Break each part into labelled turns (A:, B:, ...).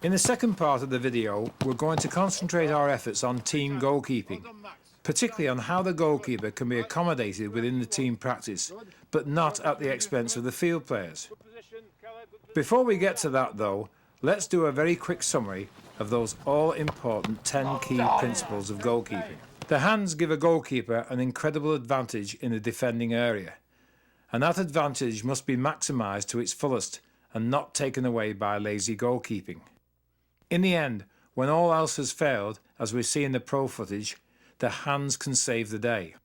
A: In the second part of the video, we're going to concentrate our efforts on team goalkeeping, particularly on how the goalkeeper can be accommodated within the team practice, but not at the expense of the field players. Before we get to that though, let's do a very quick summary of those all-important 10 key principles of goalkeeping. The hands give a goalkeeper an incredible advantage in the defending area, and that advantage must be maximised to its fullest and not taken away by lazy goalkeeping. In the end, when all else has failed, as we see in the pro footage, the hands can save the day.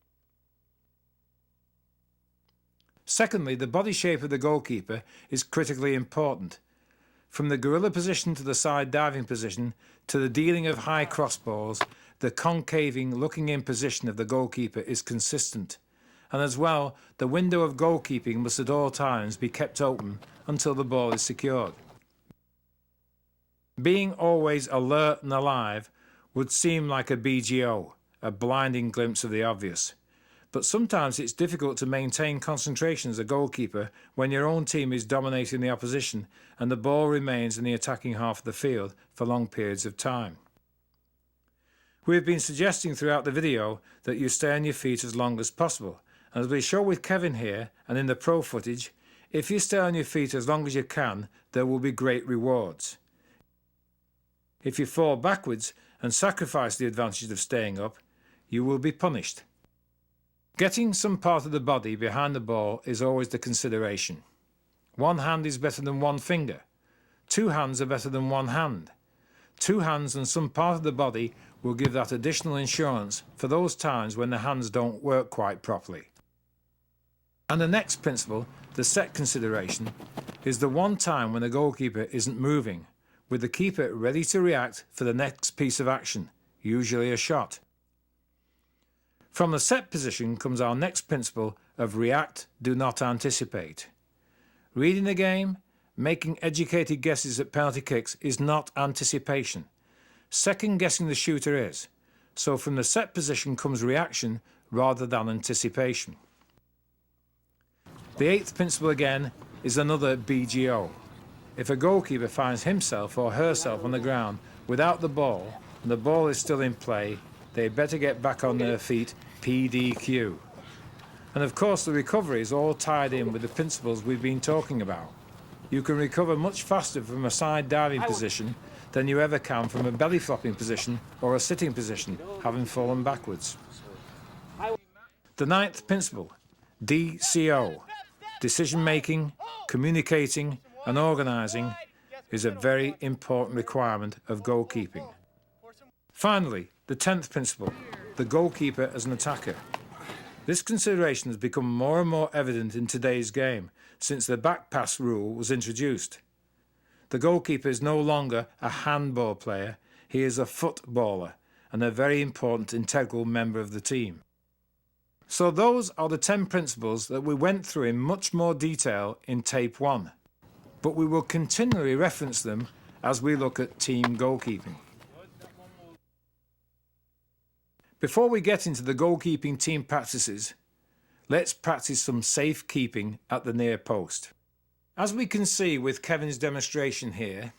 A: Secondly, the body shape of the goalkeeper is critically important. From the gorilla position to the side diving position to the dealing of high cross balls, the concaving looking in position of the goalkeeper is consistent. And as well, the window of goalkeeping must at all times be kept open until the ball is secured. Being always alert and alive would seem like a BGO, a blinding glimpse of the obvious. But sometimes it's difficult to maintain concentration as a goalkeeper when your own team is dominating the opposition and the ball remains in the attacking half of the field for long periods of time. We have been suggesting throughout the video that you stay on your feet as long as possible, and as we show with Kevin here and in the pro footage, if you stay on your feet as long as you can, there will be great rewards. If you fall backwards and sacrifice the advantage of staying up, you will be punished. Getting some part of the body behind the ball is always the consideration. One hand is better than one finger. Two hands are better than one hand. Two hands and some part of the body will give that additional insurance for those times when the hands don't work quite properly. And the next principle, the set consideration, is the one time when the goalkeeper isn't moving, with the keeper ready to react for the next piece of action, usually a shot. From the set position comes our next principle of react, do not anticipate. Reading the game, making educated guesses at penalty kicks is not anticipation. Second guessing the shooter is. So from the set position comes reaction rather than anticipation. The eighth principle again is another BGO. If a goalkeeper finds himself or herself on the ground without the ball and the ball is still in play, they better get back on their feet, PDQ. And of course the recovery is all tied in with the principles we've been talking about. You can recover much faster from a side diving position than you ever can from a belly flopping position or a sitting position, having fallen backwards. The ninth principle, DCO, decision making, communicating and organising, is a very important requirement of goalkeeping. Finally, the 10th principle, the goalkeeper as an attacker. This consideration has become more and more evident in today's game since the back pass rule was introduced. The goalkeeper is no longer a handball player, he is a footballer and a very important integral member of the team. So those are the 10 principles that we went through in much more detail in tape 1, but we will continually reference them as we look at team goalkeeping. Before we get into the goalkeeping team practices, let's practice some safe keeping at the near post. As we can see with Kevin's demonstration here,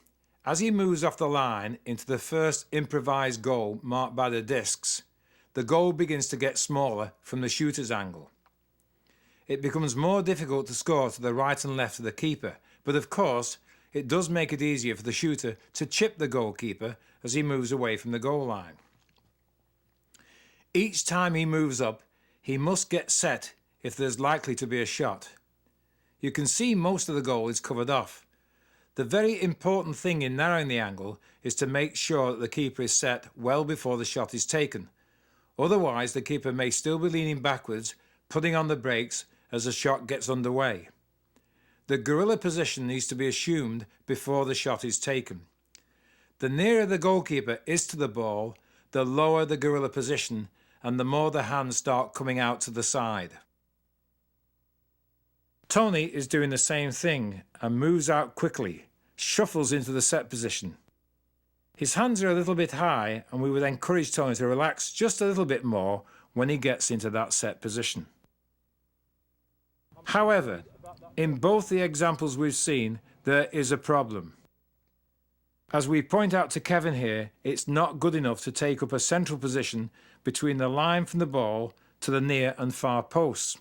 A: as he moves off the line into the first improvised goal marked by the discs, the goal begins to get smaller from the shooter's angle. It becomes more difficult to score to the right and left of the keeper, but of course it does make it easier for the shooter to chip the goalkeeper as he moves away from the goal line. Each time he moves up, he must get set if there's likely to be a shot. You can see most of the goal is covered off. The very important thing in narrowing the angle is to make sure that the keeper is set well before the shot is taken. Otherwise, the keeper may still be leaning backwards, putting on the brakes as the shot gets underway. The gorilla position needs to be assumed before the shot is taken. The nearer the goalkeeper is to the ball, the lower the gorilla position and the more the hands start coming out to the side. Tony is doing the same thing and moves out quickly, shuffles into the set position. His hands are a little bit high and we would encourage Tony to relax just a little bit more when he gets into that set position. However, in both the examples we've seen, there is a problem. As we point out to Kevin here, it's not good enough to take up a central position between the line from the ball to the near and far posts.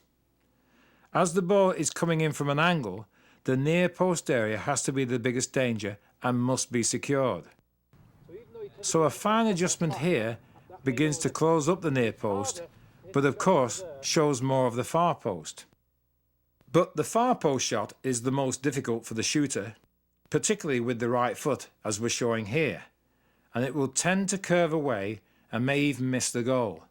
A: As the ball is coming in from an angle, the near post area has to be the biggest danger and must be secured. So a fine adjustment here begins to close up the near post, but of course shows more of the far post. But the far post shot is the most difficult for the shooter, particularly with the right foot, as we're showing here, and it will tend to curve away and may even miss the goal.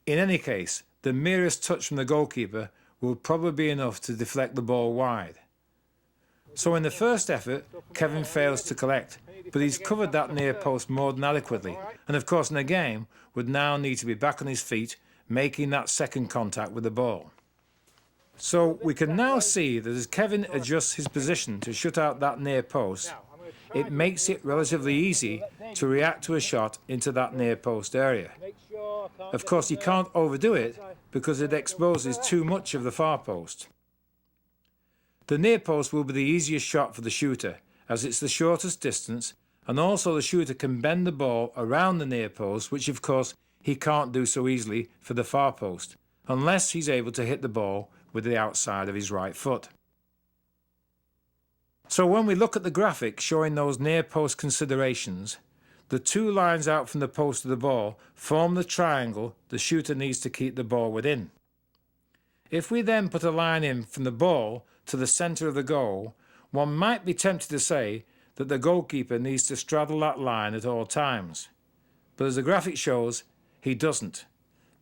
A: In any case, the merest touch from the goalkeeper will probably be enough to deflect the ball wide. So in the first effort, Kevin fails to collect, but he's covered that near post more than adequately, and of course in the game would now need to be back on his feet, making that second contact with the ball. So we can now see that as Kevin adjusts his position to shut out that near post, it makes it relatively easy to react to a shot into that near post area. Of course, he can't overdo it because it exposes too much of the far post. The near post will be the easiest shot for the shooter, as it's the shortest distance, and also the shooter can bend the ball around the near post, which of course he can't do so easily for the far post, unless he's able to hit the ball with the outside of his right foot. So when we look at the graphic showing those near post considerations, the two lines out from the post of the ball form the triangle the shooter needs to keep the ball within. If we then put a line in from the ball to the centre of the goal, one might be tempted to say that the goalkeeper needs to straddle that line at all times. But as the graphic shows, he doesn't.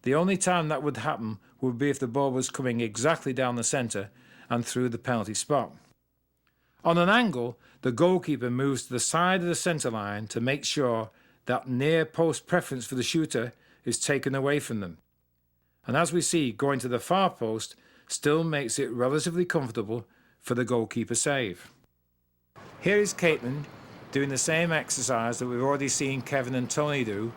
A: The only time that would happen would be if the ball was coming exactly down the centre and through the penalty spot. On an angle, the goalkeeper moves to the side of the centre line to make sure that near post preference for the shooter is taken away from them. And as we see, going to the far post still makes it relatively comfortable for the goalkeeper save. Here is Caitlin doing the same exercise that we've already seen Kevin and Tony do,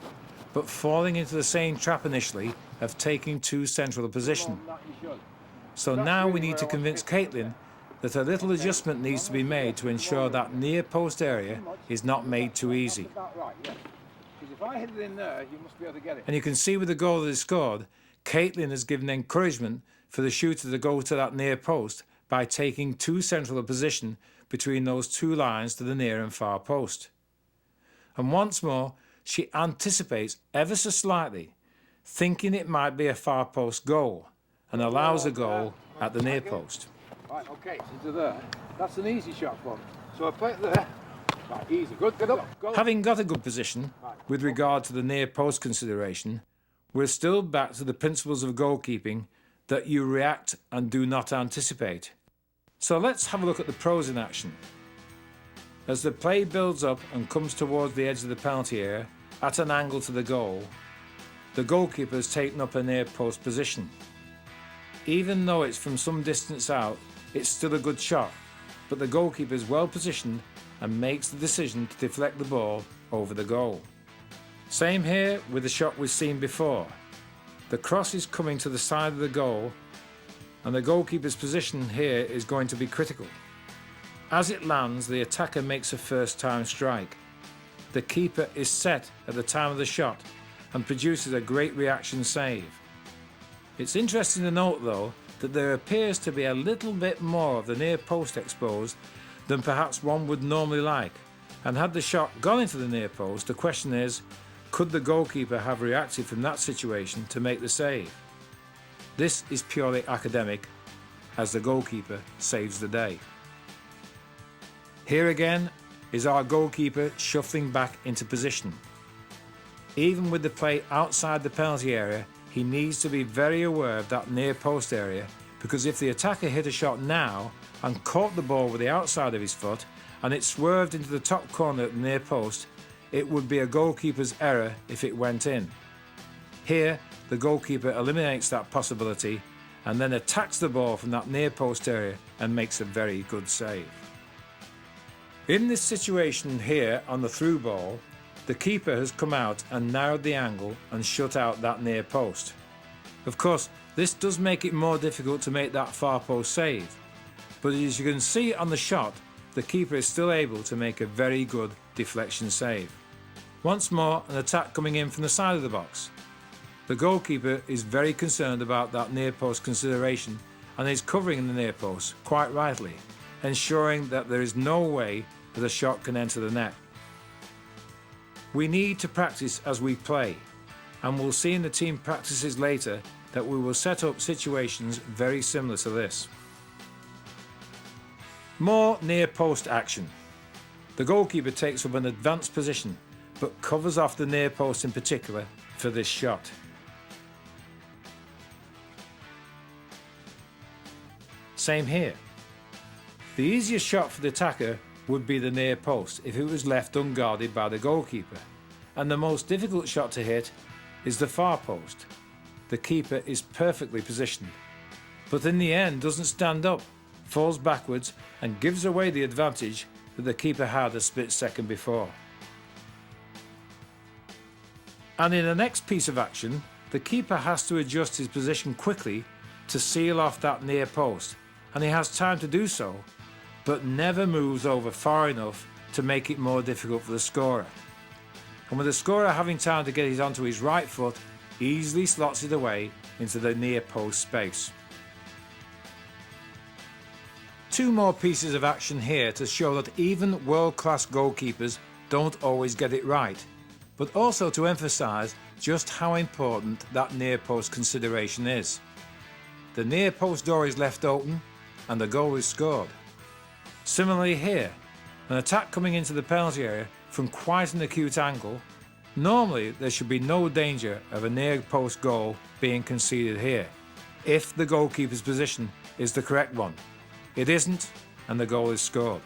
A: but falling into the same trap initially of taking too central a position. So now we need to convince Caitlin that a little adjustment needs to be made to ensure that near post area is not made too easy. And you can see with the goal that is scored, Caitlin has given encouragement for the shooter to go to that near post by taking too central a position between those two lines to the near and far post. And once more, she anticipates ever so slightly, thinking it might be a far post goal, and allows a goal at the near post.
B: Right, okay, so to there. That's an easy shot for me. So I play it there. Right, easy, good, get up. Go.
A: Having got a good position with regard to the near post consideration, we're still back to the principles of goalkeeping that you react and do not anticipate. So let's have a look at the pros in action. As the play builds up and comes towards the edge of the penalty area at an angle to the goal, the goalkeeper has taken up a near post position. Even though it's from some distance out, it's still a good shot, but the goalkeeper is well positioned and makes the decision to deflect the ball over the goal. Same here with the shot we've seen before. The cross is coming to the side of the goal, and the goalkeeper's position here is going to be critical. As it lands, the attacker makes a first-time strike. The keeper is set at the time of the shot and produces a great reaction save. It's interesting to note, though, that there appears to be a little bit more of the near post exposed than perhaps one would normally like, and had the shot gone into the near post, the question is, could the goalkeeper have reacted from that situation to make the save? This is purely academic, as the goalkeeper saves the day. Here again is our goalkeeper shuffling back into position. Even with the play outside the penalty area, he needs to be very aware of that near post area, because if the attacker hit a shot now and caught the ball with the outside of his foot and it swerved into the top corner at the near post, it would be a goalkeeper's error if it went in. Here, the goalkeeper eliminates that possibility and then attacks the ball from that near post area and makes a very good save. In this situation here on the through ball, the keeper has come out and narrowed the angle and shut out that near post. Of course, this does make it more difficult to make that far post save, but as you can see on the shot, the keeper is still able to make a very good deflection save. Once more, an attack coming in from the side of the box. The goalkeeper is very concerned about that near post consideration and is covering the near post, quite rightly, ensuring that there is no way that a shot can enter the net. We need to practice as we play, and we'll see in the team practices later that we will set up situations very similar to this. More near post action. The goalkeeper takes up an advanced position, but covers off the near post in particular for this shot. Same here. The easiest shot for the attacker would be the near post if it was left unguarded by the goalkeeper, and the most difficult shot to hit is the far post. The keeper is perfectly positioned, but in the end doesn't stand up, falls backwards and gives away the advantage that the keeper had a split second before. And in the next piece of action, the keeper has to adjust his position quickly to seal off that near post, and he has time to do so, but never moves over far enough to make it more difficult for the scorer. And with the scorer having time to get it onto his right foot, he easily slots it away into the near post space. Two more pieces of action here to show that even world-class goalkeepers don't always get it right, but also to emphasise just how important that near post consideration is. The near post door is left open and the goal is scored. Similarly here, an attack coming into the penalty area from quite an acute angle, normally there should be no danger of a near post goal being conceded here, if the goalkeeper's position is the correct one. It isn't, and the goal is scored.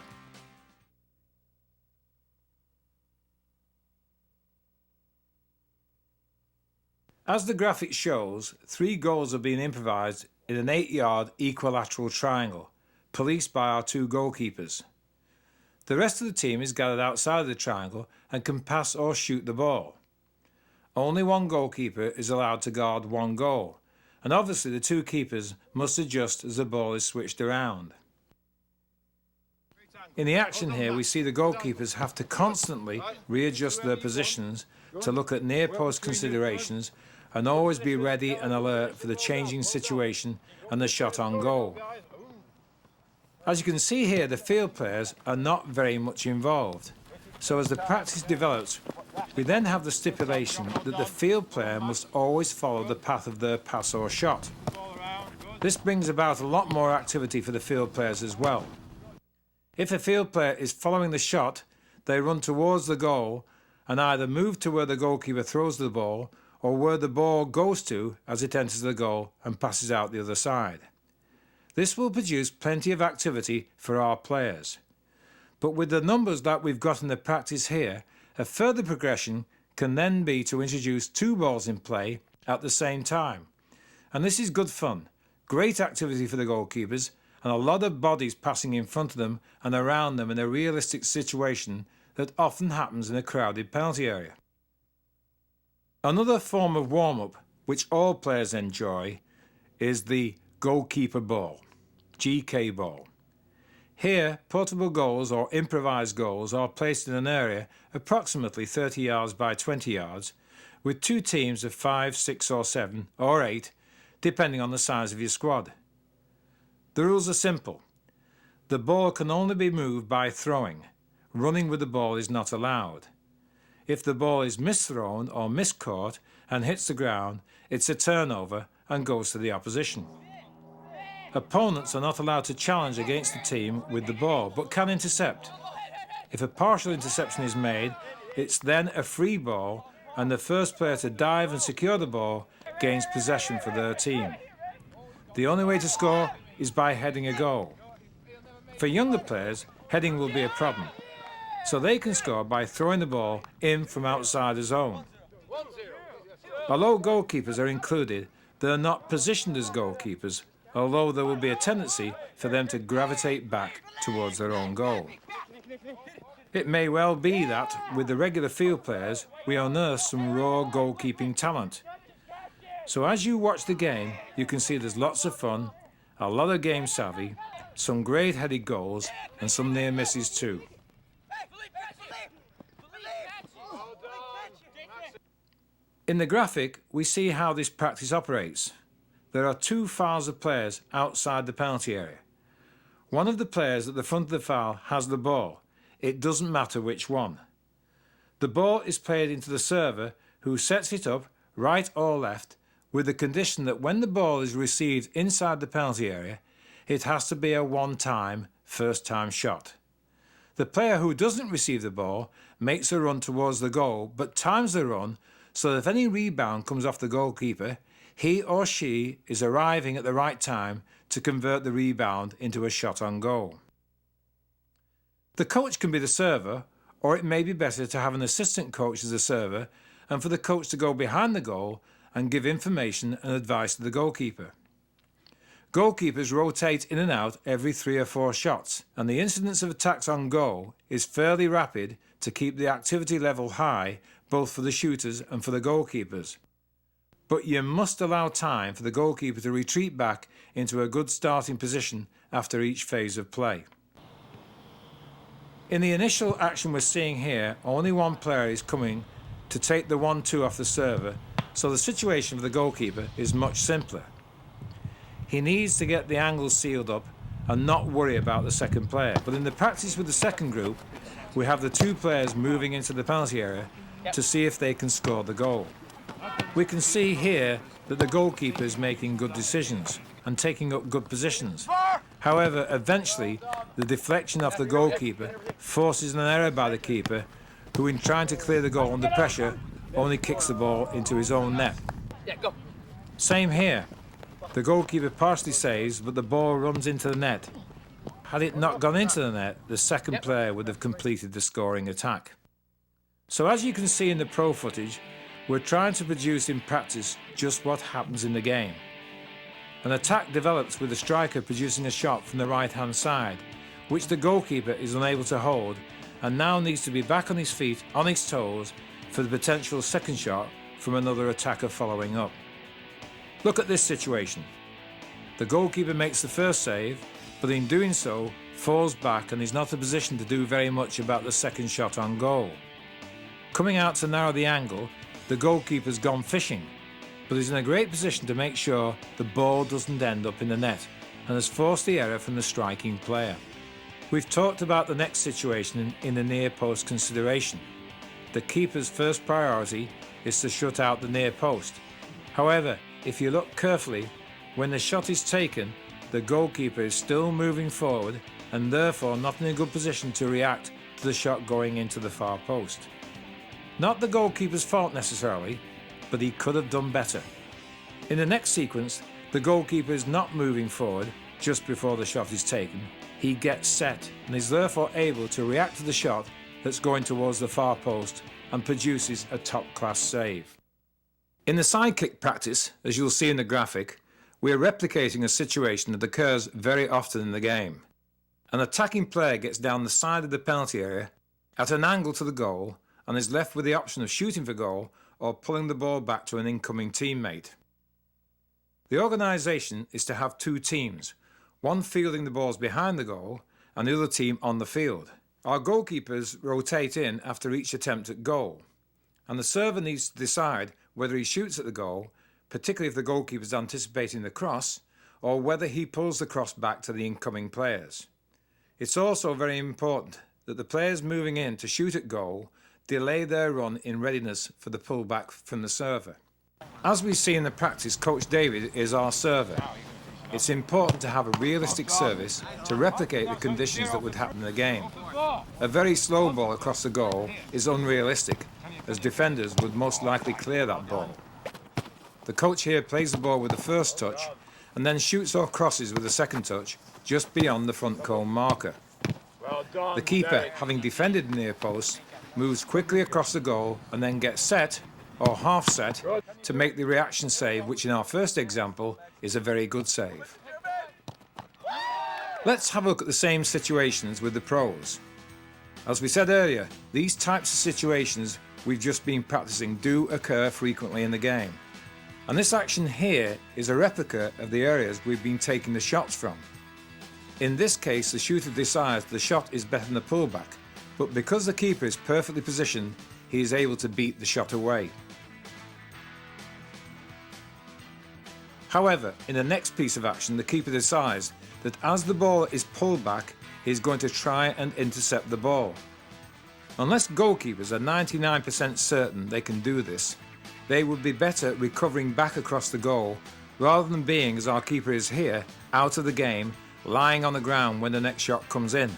A: As the graphic shows, 3 goals have been improvised in an 8-yard equilateral triangle, policed by our 2 goalkeepers. The rest of the team is gathered outside of the triangle and can pass or shoot the ball. Only 1 goalkeeper is allowed to guard 1 goal, and obviously the 2 keepers must adjust as the ball is switched around. In the action here, we see the goalkeepers have to constantly readjust their positions to look at near post considerations and always be ready and alert for the changing situation and the shot on goal. As you can see here, the field players are not very much involved. So as the practice develops, we then have the stipulation that the field player must always follow the path of their pass or shot. This brings about a lot more activity for the field players as well. If a field player is following the shot, they run towards the goal and either move to where the goalkeeper throws the ball or where the ball goes to as it enters the goal and passes out the other side. This will produce plenty of activity for our players. But with the numbers that we've got in the practice here, a further progression can then be to introduce 2 balls in play at the same time. And this is good fun, great activity for the goalkeepers, and a lot of bodies passing in front of them and around them in a realistic situation that often happens in a crowded penalty area. Another form of warm-up, which all players enjoy, is the goalkeeper ball, GK ball. Here, portable goals or improvised goals are placed in an area approximately 30 yards by 20 yards, with 2 teams of 5, 6 or 7 or 8, depending on the size of your squad. The rules are simple. The ball can only be moved by throwing. Running with the ball is not allowed. If the ball is misthrown or miscaught and hits the ground, it's a turnover and goes to the opposition. Opponents are not allowed to challenge against the team with the ball, but can intercept. If a partial interception is made, it's then a free ball, and the first player to dive and secure the ball gains possession for their team. The only way to score is by heading a goal. For younger players, heading will be a problem, so they can score by throwing the ball in from outside the zone. Although goalkeepers are included, they are not positioned as goalkeepers, although there will be a tendency for them to gravitate back towards their own goal. It may well be that, with the regular field players, we unearth some raw goalkeeping talent. So as you watch the game, you can see there's lots of fun, a lot of game savvy, some great headed goals and some near misses too. In the graphic, we see how this practice operates. There are two files of players outside the penalty area. One of the players at the front of the file has the ball. It doesn't matter which one. The ball is played into the server, who sets it up, right or left, with the condition that when the ball is received inside the penalty area, it has to be a one-time, first-time shot. The player who doesn't receive the ball makes a run towards the goal, but times the run so that if any rebound comes off the goalkeeper, he or she is arriving at the right time to convert the rebound into a shot on goal. The coach can be the server, or it may be better to have an assistant coach as a server and for the coach to go behind the goal and give information and advice to the goalkeeper. Goalkeepers rotate in and out every 3 or 4 shots, and the incidence of attacks on goal is fairly rapid to keep the activity level high both for the shooters and for the goalkeepers. But you must allow time for the goalkeeper to retreat back into a good starting position after each phase of play. In the initial action we're seeing here, only one player is coming to take the 1-2 off the server, so the situation for the goalkeeper is much simpler. He needs to get the angle sealed up and not worry about the second player. But in the practice with the second group, we have the 2 players moving into the penalty area to see if they can score the goal. We can see here that the goalkeeper is making good decisions and taking up good positions. However, eventually, the deflection off the goalkeeper forces an error by the keeper, who in trying to clear the goal under pressure, only kicks the ball into his own net. Same here. The goalkeeper partially saves, but the ball runs into the net. Had it not gone into the net, the second player would have completed the scoring attack. So as you can see in the pro footage, we're trying to produce in practice just what happens in the game. An attack develops with the striker producing a shot from the right-hand side, which the goalkeeper is unable to hold and now needs to be back on his feet, on his toes, for the potential second shot from another attacker following up. Look at this situation. The goalkeeper makes the first save, but in doing so, falls back and is not in a position to do very much about the second shot on goal. Coming out to narrow the angle, the goalkeeper's gone fishing, but is in a great position to make sure the ball doesn't end up in the net and has forced the error from the striking player. We've talked about the next situation in the near post consideration. The keeper's first priority is to shut out the near post. However, if you look carefully, when the shot is taken, the goalkeeper is still moving forward and therefore not in a good position to react to the shot going into the far post. Not the goalkeeper's fault necessarily, but he could have done better. In the next sequence, the goalkeeper is not moving forward just before the shot is taken. He gets set and is therefore able to react to the shot that's going towards the far post and produces a top-class save. In the side kick practice, as you'll see in the graphic, we are replicating a situation that occurs very often in the game. An attacking player gets down the side of the penalty area at an angle to the goal and is left with the option of shooting for goal or pulling the ball back to an incoming teammate. The organisation is to have 2 teams, one fielding the balls behind the goal and the other team on the field. Our goalkeepers rotate in after each attempt at goal, and the server needs to decide whether he shoots at the goal, particularly if the goalkeeper is anticipating the cross, or whether he pulls the cross back to the incoming players. It's also very important that the players moving in to shoot at goal delay their run in readiness for the pullback from the server. As we see in the practice, Coach David is our server. It's important to have a realistic service to replicate the conditions that would happen in the game. A very slow ball across the goal is unrealistic, as defenders would most likely clear that ball. The coach here plays the ball with the first touch and then shoots or crosses with the second touch just beyond the front cone marker. The keeper, having defended the near post, moves quickly across the goal and then gets set, or half set, to make the reaction save, which in our first example is a very good save. Let's have a look at the same situations with the pros. As we said earlier, these types of situations we've just been practicing do occur frequently in the game. And this action here is a replica of the areas we've been taking the shots from. In this case, the shooter decides the shot is better than the pullback, but because the keeper is perfectly positioned, he is able to beat the shot away. However, in the next piece of action, the keeper decides that as the ball is pulled back, he is going to try and intercept the ball. Unless goalkeepers are 99% certain they can do this, they would be better recovering back across the goal rather than being, as our keeper is here, out of the game, lying on the ground when the next shot comes in.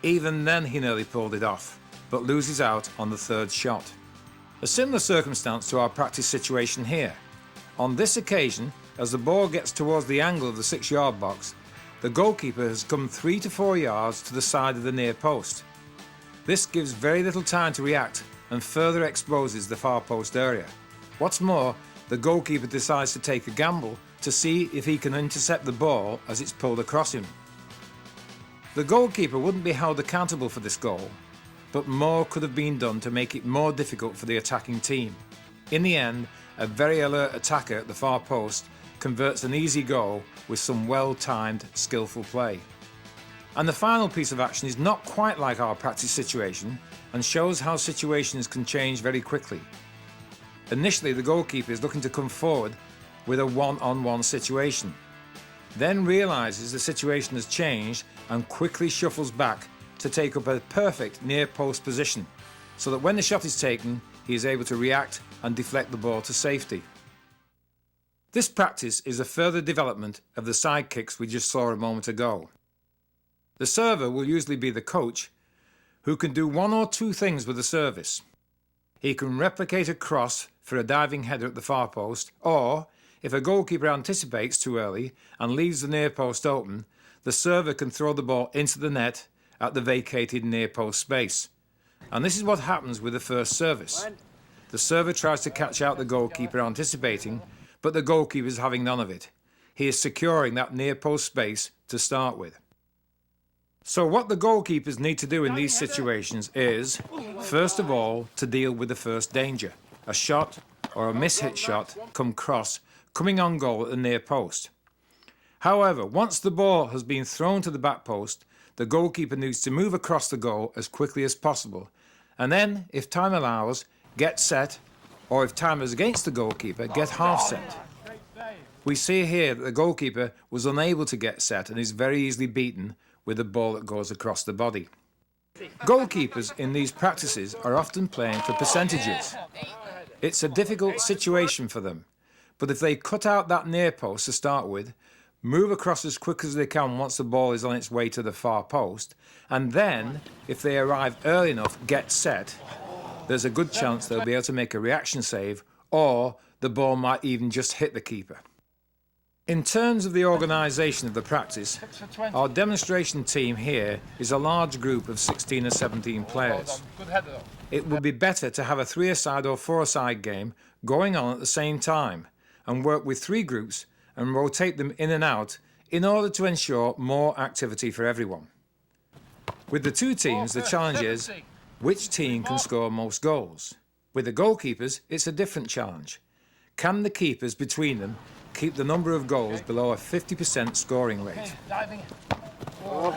A: Even then he nearly pulled it off, but loses out on the third shot. A similar circumstance to our practice situation here. On this occasion, as the ball gets towards the angle of the 6-yard box, the goalkeeper has come 3 to 4 yards to the side of the near post. This gives very little time to react and further exposes the far post area. What's more, the goalkeeper decides to take a gamble to see if he can intercept the ball as it's pulled across him. The goalkeeper wouldn't be held accountable for this goal, but more could have been done to make it more difficult for the attacking team. In the end, a very alert attacker at the far post converts an easy goal with some well-timed, skillful play. And the final piece of action is not quite like our practice situation and shows how situations can change very quickly. Initially, the goalkeeper is looking to come forward with a one-on-one situation, then realises the situation has changed and quickly shuffles back to take up a perfect near-post position, so that when the shot is taken, he is able to react and deflect the ball to safety. This practice is a further development of the side kicks we just saw a moment ago. The server will usually be the coach, who can do one or two things with the service. He can replicate a cross for a diving header at the far post, or, if a goalkeeper anticipates too early and leaves the near post open, the server can throw the ball into the net at the vacated near post space. And this is what happens with the first service. The server tries to catch out the goalkeeper anticipating, but the goalkeeper is having none of it. He is securing that near post space to start with. So what the goalkeepers need to do in these situations is, first of all, to deal with the first danger. A shot or a miss-hit shot come cross, coming on goal at the near post. However, once the ball has been thrown to the back post, the goalkeeper needs to move across the goal as quickly as possible, and then, if time allows, get set, or if time is against the goalkeeper, get half set. We see here that the goalkeeper was unable to get set and is very easily beaten with a ball that goes across the body. Goalkeepers in these practices are often playing for percentages. It's a difficult situation for them, but if they cut out that near post to start with, move across as quick as they can once the ball is on its way to the far post, and then, if they arrive early enough, get set, there's a good chance they'll be able to make a reaction save, or the ball might even just hit the keeper. In terms of the organisation of the practice, our demonstration team here is a large group of 16 or 17 players. It would be better to have a 3-a-side or 4-a-side game going on at the same time and work with 3 groups and rotate them in and out in order to ensure more activity for everyone. With the 2 teams, the challenge is which team can score most goals. With the goalkeepers, it's a different challenge. Can the keepers between them keep the number of goals below a 50% scoring rate?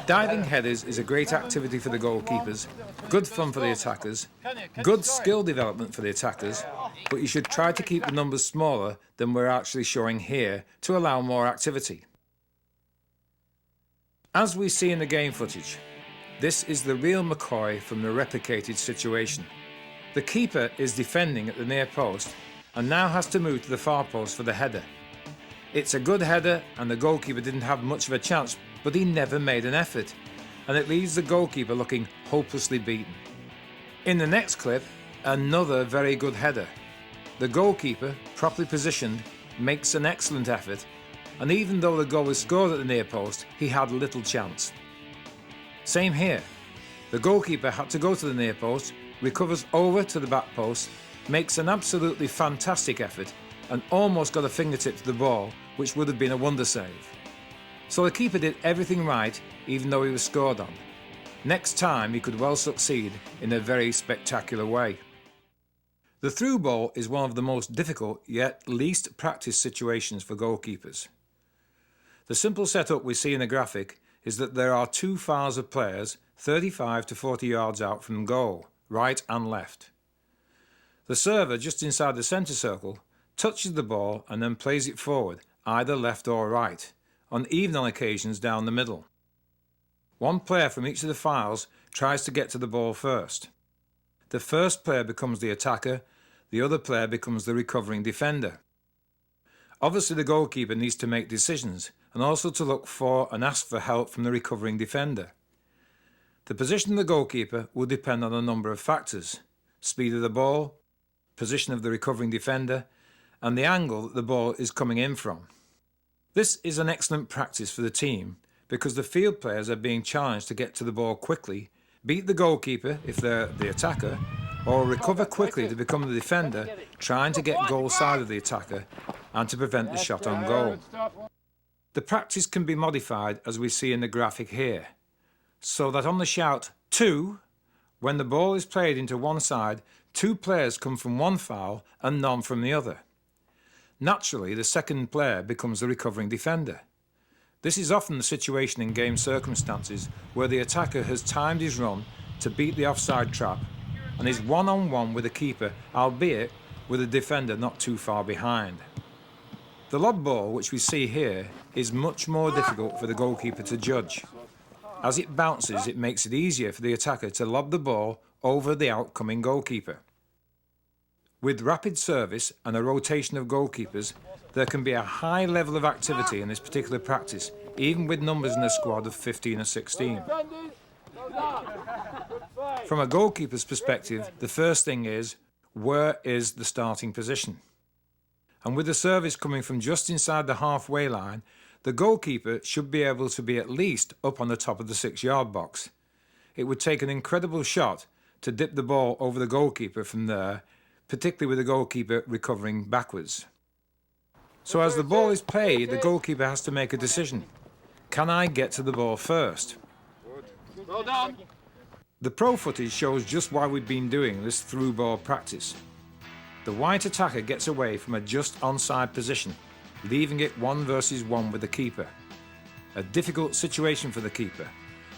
A: Diving headers is a great activity for the goalkeepers, good fun for the attackers, good skill development for the attackers, but you should try to keep the numbers smaller than we're actually showing here to allow more activity. As we see in the game footage, this is the real McCoy from the replicated situation. The keeper is defending at the near post and now has to move to the far post for the header. It's a good header and the goalkeeper didn't have much of a chance, but he never made an effort, and it leaves the goalkeeper looking hopelessly beaten. In the next clip, another very good header. The goalkeeper, properly positioned, makes an excellent effort, and even though the goal was scored at the near post, he had little chance. Same here. The goalkeeper had to go to the near post, recovers over to the back post, makes an absolutely fantastic effort, and almost got a fingertip to the ball, which would have been a wonder save. So the keeper did everything right, even though he was scored on. Next time he could well succeed in a very spectacular way. The through ball is one of the most difficult yet least practiced situations for goalkeepers. The simple setup we see in the graphic is that there are two files of players 35 to 40 yards out from goal, right and left. The server just inside the centre circle touches the ball and then plays it forward, either left or right, even on occasions down the middle. One player from each of the files tries to get to the ball first. The first player becomes the attacker, the other player becomes the recovering defender. Obviously the goalkeeper needs to make decisions and also to look for and ask for help from the recovering defender. The position of the goalkeeper will depend on a number of factors: speed of the ball, position of the recovering defender, and the angle that the ball is coming in from. This is an excellent practice for the team because the field players are being challenged to get to the ball quickly, beat the goalkeeper if they're the attacker, or recover quickly to become the defender, trying to get goal side of the attacker and to prevent the shot on goal. The practice can be modified as we see in the graphic here, so that on the shout 2, when the ball is played into one side, 2 players come from one foul and none from the other. Naturally, the second player becomes the recovering defender. This is often the situation in game circumstances where the attacker has timed his run to beat the offside trap and is one-on-one with the keeper, albeit with the defender not too far behind. The lob ball, which we see here, is much more difficult for the goalkeeper to judge. As it bounces, it makes it easier for the attacker to lob the ball over the outcoming goalkeeper. With rapid service and a rotation of goalkeepers, there can be a high level of activity in this particular practice, even with numbers in a squad of 15 or 16. From a goalkeeper's perspective, the first thing is, where is the starting position? And with the service coming from just inside the halfway line, the goalkeeper should be able to be at least up on the top of the 6-yard box. It would take an incredible shot to dip the ball over the goalkeeper from there, particularly with the goalkeeper recovering backwards. So as the ball is played, the goalkeeper has to make a decision. Can I get to the ball first?
B: Well done.
A: The pro footage shows just why we've been doing this through ball practice. The white attacker gets away from a just onside position, leaving it 1 versus 1 with the keeper. A difficult situation for the keeper,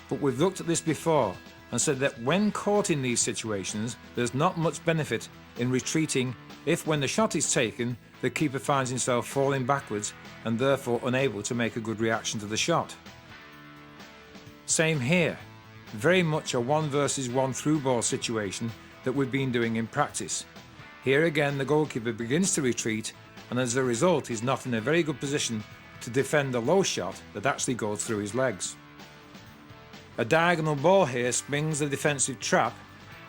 A: but we've looked at this before and said that when caught in these situations, there's not much benefit in retreating if, when the shot is taken, the keeper finds himself falling backwards and therefore unable to make a good reaction to the shot. Same here, very much a 1 versus 1 through ball situation that we've been doing in practice. Here again the goalkeeper begins to retreat and as a result is not in a very good position to defend a low shot that actually goes through his legs. A diagonal ball here springs the defensive trap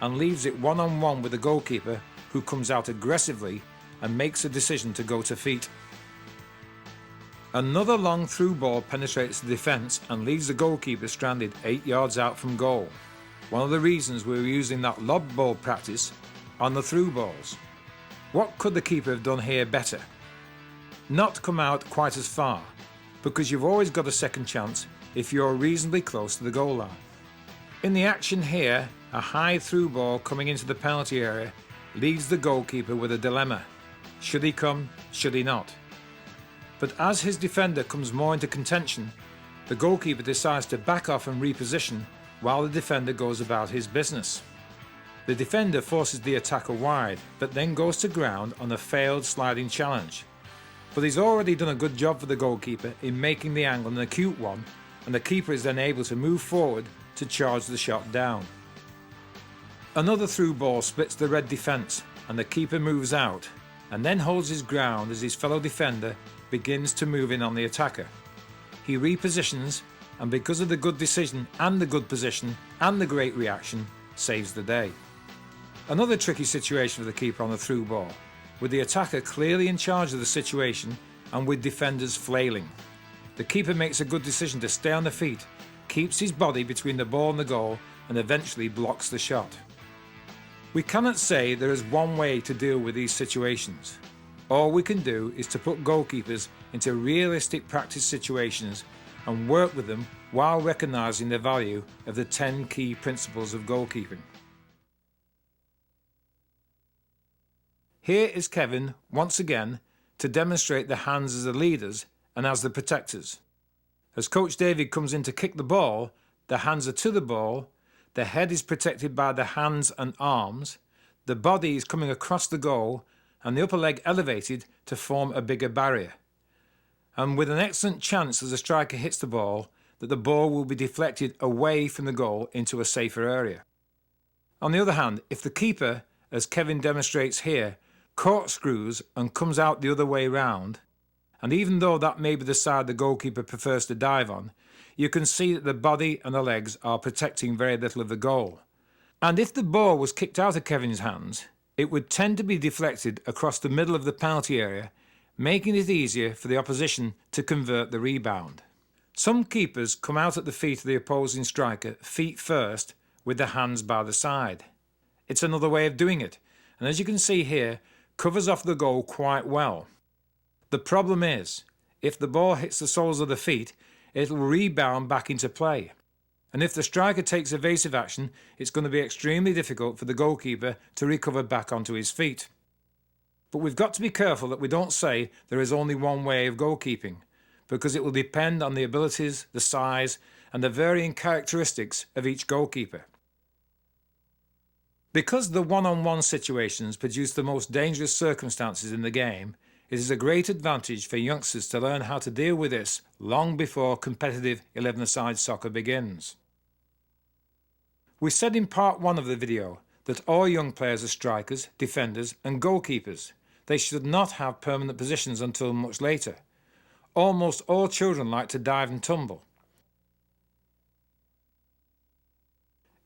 A: and leaves it one-on-one with the goalkeeper, who comes out aggressively and makes a decision to go to feet. Another long through ball penetrates the defence and leaves the goalkeeper stranded 8 yards out from goal. One of the reasons we were using that lob ball practice on the through balls. What could the keeper have done here better? Not come out quite as far, because you've always got a second chance if you're reasonably close to the goal line. In the action here, a high through ball coming into the penalty area leaves the goalkeeper with a dilemma. Should he come? Should he not? But as his defender comes more into contention, the goalkeeper decides to back off and reposition while the defender goes about his business. The defender forces the attacker wide, but then goes to ground on a failed sliding challenge. But he's already done a good job for the goalkeeper in making the angle an acute one, and the keeper is then able to move forward to charge the shot down. Another through ball splits the red defence, and the keeper moves out, and then holds his ground as his fellow defender begins to move in on the attacker. He repositions, and because of the good decision and the good position and the great reaction, saves the day. Another tricky situation for the keeper on the through ball, with the attacker clearly in charge of the situation and with defenders flailing. The keeper makes a good decision to stay on the feet, keeps his body between the ball and the goal, and eventually blocks the shot. We cannot say there is one way to deal with these situations. All we can do is to put goalkeepers into realistic practice situations and work with them while recognising the value of the 10 key principles of goalkeeping. Here is Kevin, once again, to demonstrate the hands as the leaders and as the protectors. As Coach David comes in to kick the ball, the hands are to the ball, the head is protected by the hands and arms, the body is coming across the goal, and the upper leg elevated to form a bigger barrier. And with an excellent chance as the striker hits the ball, that the ball will be deflected away from the goal into a safer area. On the other hand, if the keeper, as Kevin demonstrates here, corkscrews and comes out the other way round, and even though that may be the side the goalkeeper prefers to dive on, you can see that the body and the legs are protecting very little of the goal. And if the ball was kicked out of Kevin's hands, it would tend to be deflected across the middle of the penalty area, making it easier for the opposition to convert the rebound. Some keepers come out at the feet of the opposing striker feet first with the hands by the side. It's another way of doing it, and as you can see here, covers off the goal quite well. The problem is, if the ball hits the soles of the feet, it'll rebound back into play. And if the striker takes evasive action, it's going to be extremely difficult for the goalkeeper to recover back onto his feet. But we've got to be careful that we don't say there is only one way of goalkeeping, because it will depend on the abilities, the size, and the varying characteristics of each goalkeeper. Because the one-on-one situations produce the most dangerous circumstances in the game, it is a great advantage for youngsters to learn how to deal with this long before competitive 11-a-side soccer begins. We said in part 1 of the video that all young players are strikers, defenders and goalkeepers. They should not have permanent positions until much later. Almost all children like to dive and tumble.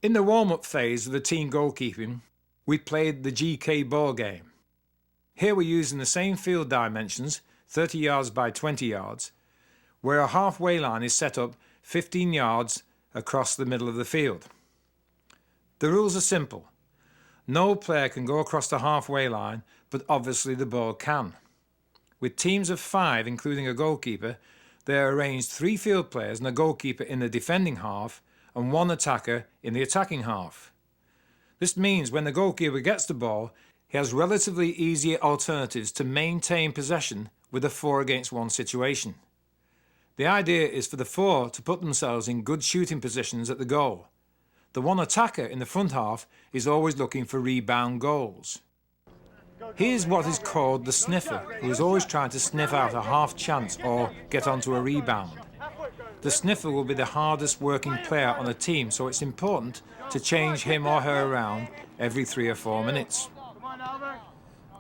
A: In the warm-up phase of the team goalkeeping, we played the GK ball game. Here we're using the same field dimensions, 30 yards by 20 yards, where a halfway line is set up 15 yards across the middle of the field. The rules are simple. No player can go across the halfway line, but obviously the ball can. With teams of 5, including a goalkeeper, they are arranged 3 field players and a goalkeeper in the defending half and 1 attacker in the attacking half. This means when the goalkeeper gets the ball, he has relatively easier alternatives to maintain possession with a 4-against-1 situation. The idea is for the 4 to put themselves in good shooting positions at the goal. The 1 attacker in the front half is always looking for rebound goals. Here's what is called the sniffer, who is always trying to sniff out a half chance or get onto a rebound. The sniffer will be the hardest working player on a team, so it's important to change him or her around every 3 or 4 minutes.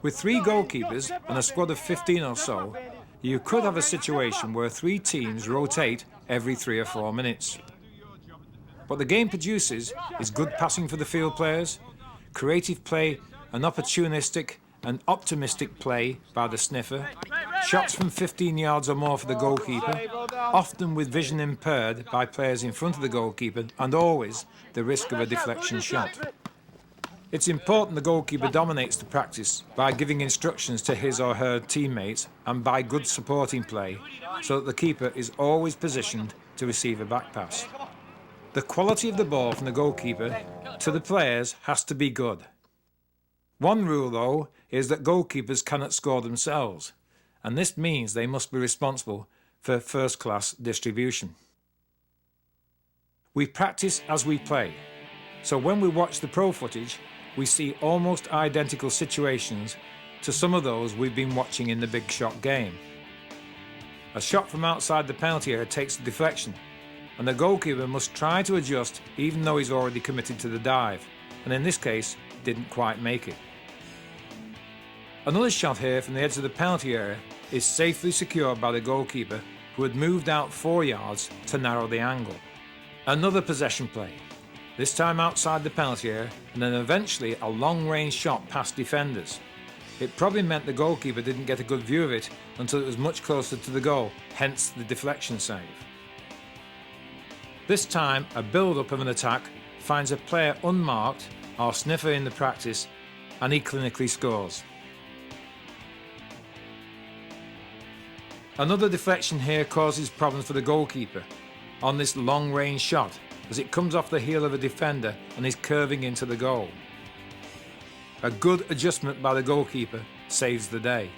A: With 3 goalkeepers and a squad of 15 or so, you could have a situation where 3 teams rotate every 3 or 4 minutes. What the game produces is good passing for the field players, creative play and opportunistic and optimistic play by the sniffer, shots from 15 yards or more for the goalkeeper, often with vision impaired by players in front of the goalkeeper, and always the risk of a deflection shot. It's important the goalkeeper dominates the practice by giving instructions to his or her teammates and by good supporting play, so that the keeper is always positioned to receive a back pass. The quality of the ball from the goalkeeper to the players has to be good. One rule, though, is that goalkeepers cannot score themselves, and this means they must be responsible for first-class distribution. We practice as we play, so when we watch the pro footage, we see almost identical situations to some of those we've been watching in the Big Shot game. A shot from outside the penalty area takes a deflection, and the goalkeeper must try to adjust even though he's already committed to the dive, and in this case, didn't quite make it. Another shot here from the edge of the penalty area is safely secured by the goalkeeper, who had moved out 4 yards to narrow the angle. Another possession play, this time outside the penalty area, and then eventually a long-range shot past defenders. It probably meant the goalkeeper didn't get a good view of it until it was much closer to the goal, hence the deflection save. This time, a build-up of an attack finds a player unmarked, our sniffer in the practice, and he clinically scores. Another deflection here causes problems for the goalkeeper on this long-range shot, as it comes off the heel of a defender and is curving into the goal. A good adjustment by the goalkeeper saves the day.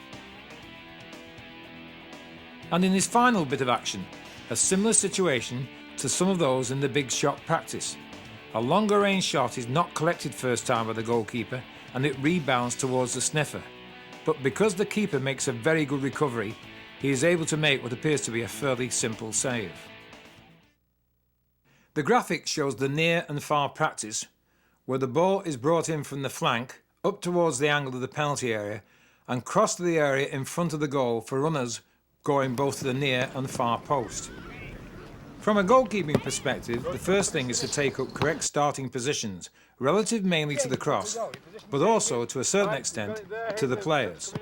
A: And in his final bit of action, a similar situation to some of those in the big shot practice. A longer range shot is not collected first time by the goalkeeper and it rebounds towards the sniffer. But because the keeper makes a very good recovery, he is able to make what appears to be a fairly simple save. The graphic shows the near and far practice, where the ball is brought in from the flank up towards the angle of the penalty area and crossed to the area in front of the goal for runners going both to the near and far post. From a goalkeeping perspective, the first thing is to take up correct starting positions, relative mainly to the cross, but also to a certain extent to the players.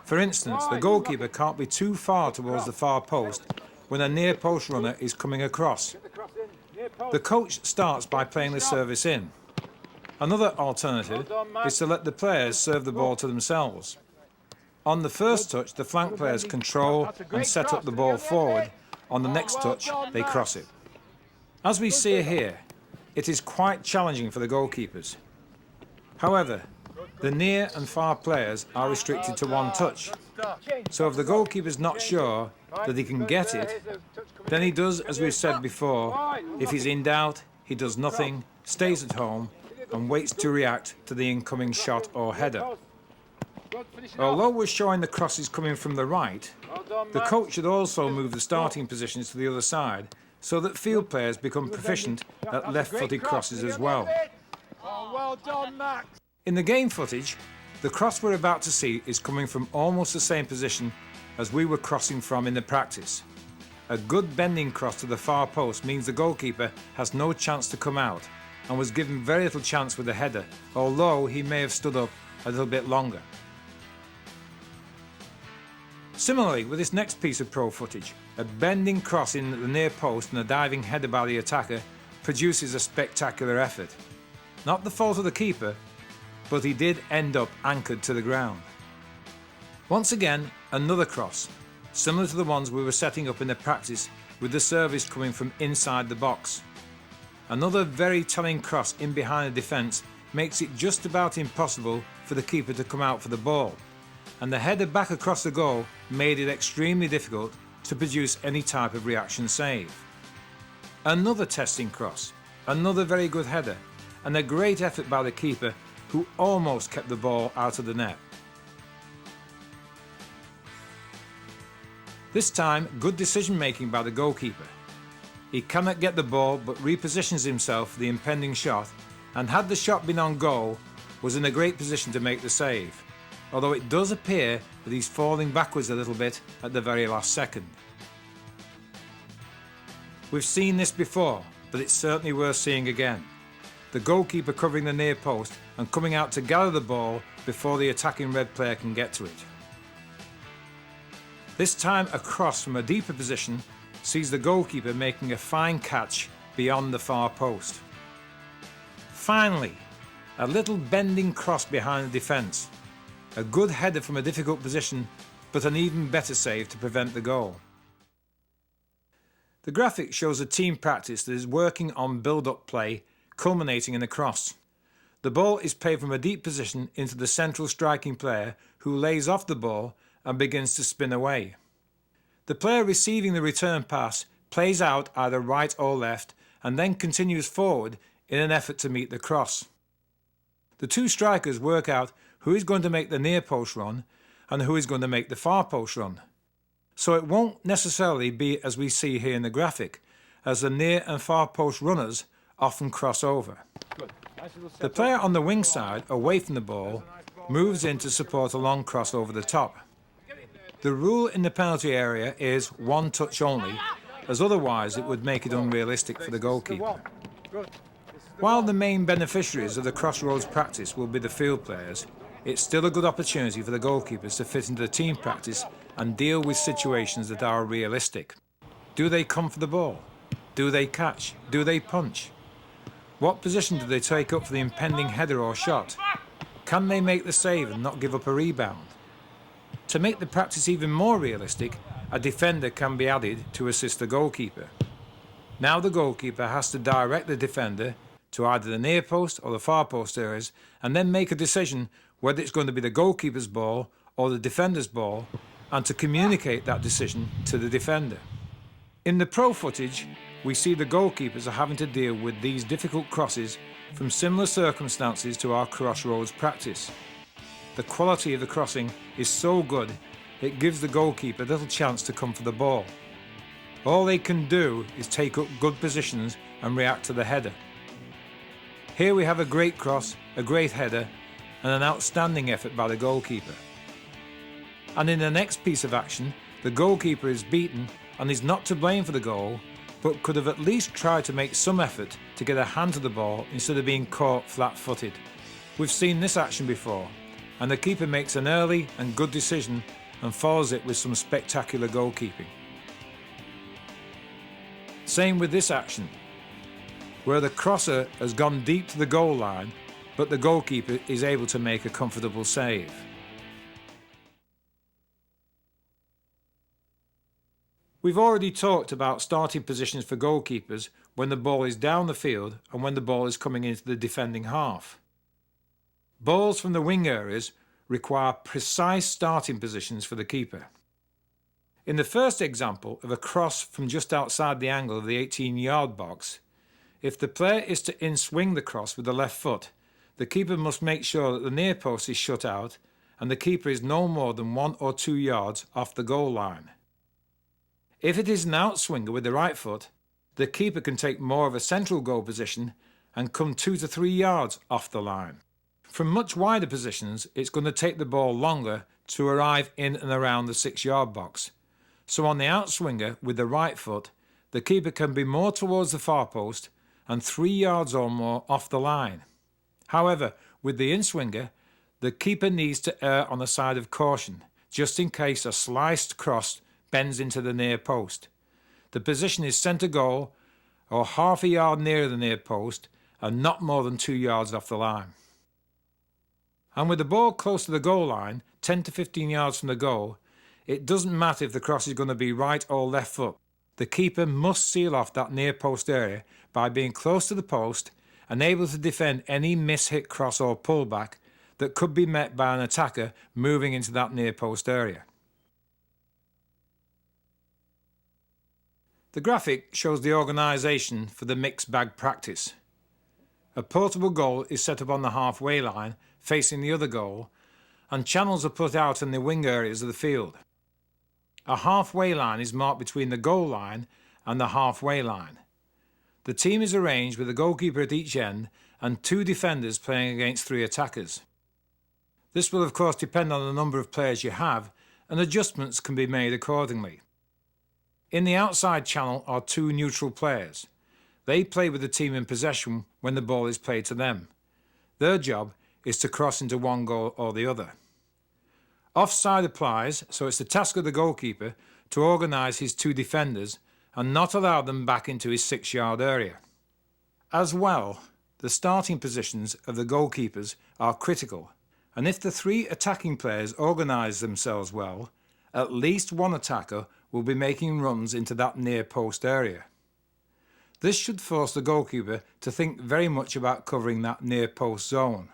A: For instance, the goalkeeper can't be too far towards the far post when a near post runner is coming across. The coach starts by playing the service in. Another alternative is to let the players serve the ball to themselves. On the first touch, the flank players control and set up the ball forward. On the next touch, they cross it. As we see here, it is quite challenging for the goalkeepers. However, the near and far players are restricted to one touch. So if the goalkeeper's not sure that he can get it, then he does as we've said before. If he's in doubt, he does nothing, stays at home, and waits to react to the incoming shot or header. Although we're showing the crosses coming from the right, the coach should also move the starting positions to the other side so that field players become proficient at left-footed crosses as well. In the game footage, the cross we're about to see is coming from almost the same position as we were crossing from in the practice. A good bending cross to the far post means the goalkeeper has no chance to come out and was given very little chance with the header, although he may have stood up a little bit longer. Similarly, with this next piece of pro footage, a bending cross in at the near post and a diving header by the attacker produces a spectacular effort. Not the fault of the keeper, but he did end up anchored to the ground. Once again, another cross, similar to the ones we were setting up in the practice with the service coming from inside the box. Another very telling cross in behind the defence makes it just about impossible for the keeper to come out for the ball, and the header back across the goal made it extremely difficult to produce any type of reaction save. Another testing cross, another very good header, and a great effort by the keeper who almost kept the ball out of the net. This time, good decision making by the goalkeeper. He cannot get the ball but repositions himself for the impending shot, and had the shot been on goal, was in a great position to make the save, although it does appear that he's falling backwards a little bit at the very last second. We've seen this before, but it's certainly worth seeing again. The goalkeeper covering the near post and coming out to gather the ball before the attacking red player can get to it. This time a cross from a deeper position sees the goalkeeper making a fine catch beyond the far post. Finally, a little bending cross behind the defence. A good header from a difficult position, but an even better save to prevent the goal. The graphic shows a team practice that is working on build-up play, culminating in a cross. The ball is played from a deep position into the central striking player, who lays off the ball and begins to spin away. The player receiving the return pass plays out either right or left and then continues forward in an effort to meet the cross. The two strikers work out who is going to make the near post run and who is going to make the far post run. So it won't necessarily be as we see here in the graphic, as the near and far post runners often cross over. The player on the wing side, away from the ball, moves in to support a long cross over the top. The rule in the penalty area is one touch only, as otherwise it would make it unrealistic for the goalkeeper. While the main beneficiaries of the crossroads practice will be the field players, it's still a good opportunity for the goalkeepers to fit into the team practice and deal with situations that are realistic. Do they come for the ball? Do they catch? Do they punch? What position do they take up for the impending header or shot? Can they make the save and not give up a rebound? To make the practice even more realistic, a defender can be added to assist the goalkeeper. Now the goalkeeper has to direct the defender to either the near post or the far post areas and then make a decision whether it's going to be the goalkeeper's ball or the defender's ball, and to communicate that decision to the defender. In the pro footage, we see the goalkeepers are having to deal with these difficult crosses from similar circumstances to our crossroads practice. The quality of the crossing is so good, it gives the goalkeeper little chance to come for the ball. All they can do is take up good positions and react to the header. Here we have a great cross, a great header, and an outstanding effort by the goalkeeper. And in the next piece of action, the goalkeeper is beaten and is not to blame for the goal, but could have at least tried to make some effort to get a hand to the ball instead of being caught flat-footed. We've seen this action before, and the keeper makes an early and good decision and follows it with some spectacular goalkeeping. Same with this action, where the crosser has gone deep to the goal line, but the goalkeeper is able to make a comfortable save. We've already talked about starting positions for goalkeepers when the ball is down the field and when the ball is coming into the defending half. Balls from the wing areas require precise starting positions for the keeper. In the first example of a cross from just outside the angle of the 18-yard box, if the player is to in-swing the cross with the left foot, the keeper must make sure that the near post is shut out and the keeper is no more than 1 or 2 yards off the goal line. If it is an outswinger with the right foot, the keeper can take more of a central goal position and come 2 to 3 yards off the line. From much wider positions, it's going to take the ball longer to arrive in and around the 6-yard box. So on the outswinger with the right foot, the keeper can be more towards the far post and 3 yards or more off the line. However, with the inswinger, the keeper needs to err on the side of caution, just in case a sliced cross bends into the near post. The position is centre goal or half a yard nearer the near post and not more than 2 yards off the line. And with the ball close to the goal line, 10 to 15 yards from the goal, it doesn't matter if the cross is going to be right or left foot. The keeper must seal off that near post area by being close to the post and able to defend any miss-hit cross or pullback that could be met by an attacker moving into that near post area. The graphic shows the organisation for the mixed bag practice. A portable goal is set up on the halfway line facing the other goal, and channels are put out in the wing areas of the field. A halfway line is marked between the goal line and the halfway line. The team is arranged with a goalkeeper at each end and 2 defenders playing against 3 attackers. This will of course depend on the number of players you have, and adjustments can be made accordingly. In the outside channel are 2 neutral players. They play with the team in possession when the ball is played to them. Their job is to cross into one goal or the other. Offside applies, so it's the task of the goalkeeper to organise his 2 defenders and not allow them back into his 6-yard area. As well, the starting positions of the goalkeepers are critical, and if the 3 attacking players organise themselves well, at least one attacker will be making runs into that near post area. This should force the goalkeeper to think very much about covering that near post zone.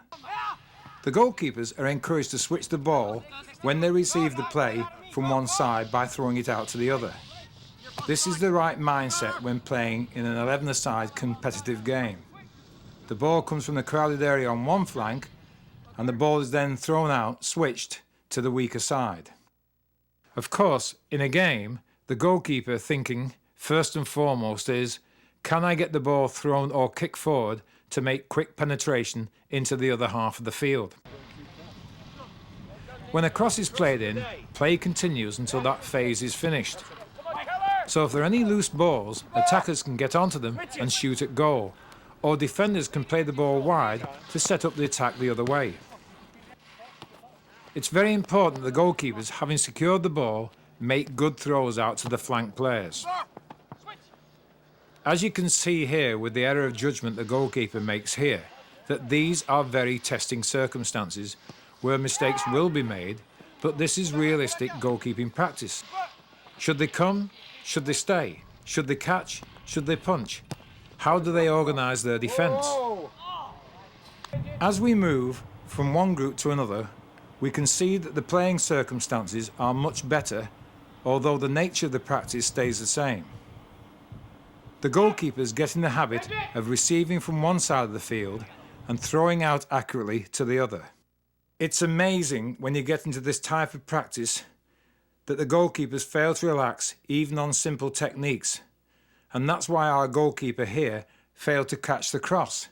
A: The goalkeepers are encouraged to switch the ball when they receive the play from one side by throwing it out to the other. This is the right mindset when playing in an 11-a-side competitive game. The ball comes from the crowded area on one flank, and the ball is then thrown out, switched, to the weaker side. Of course, in a game, the goalkeeper thinking, first and foremost, is, can I get the ball thrown or kicked forward to make quick penetration into the other half of the field? When a cross is played in, play continues until that phase is finished. So if there are any loose balls, attackers can get onto them and shoot at goal, or defenders can play the ball wide to set up the attack the other way. It's very important that the goalkeepers, having secured the ball, make good throws out to the flank players. As you can see here with the error of judgment the goalkeeper makes here, that these are very testing circumstances where mistakes will be made, but this is realistic goalkeeping practice. Should they come? Should they stay? Should they catch? Should they punch? How do they organise their defence? As we move from one group to another, we can see that the playing circumstances are much better, although the nature of the practice stays the same. The goalkeepers get in the habit of receiving from one side of the field and throwing out accurately to the other. It's amazing when you get into this type of practice that the goalkeepers fail to relax even on simple techniques, and that's why our goalkeeper here failed to catch the cross.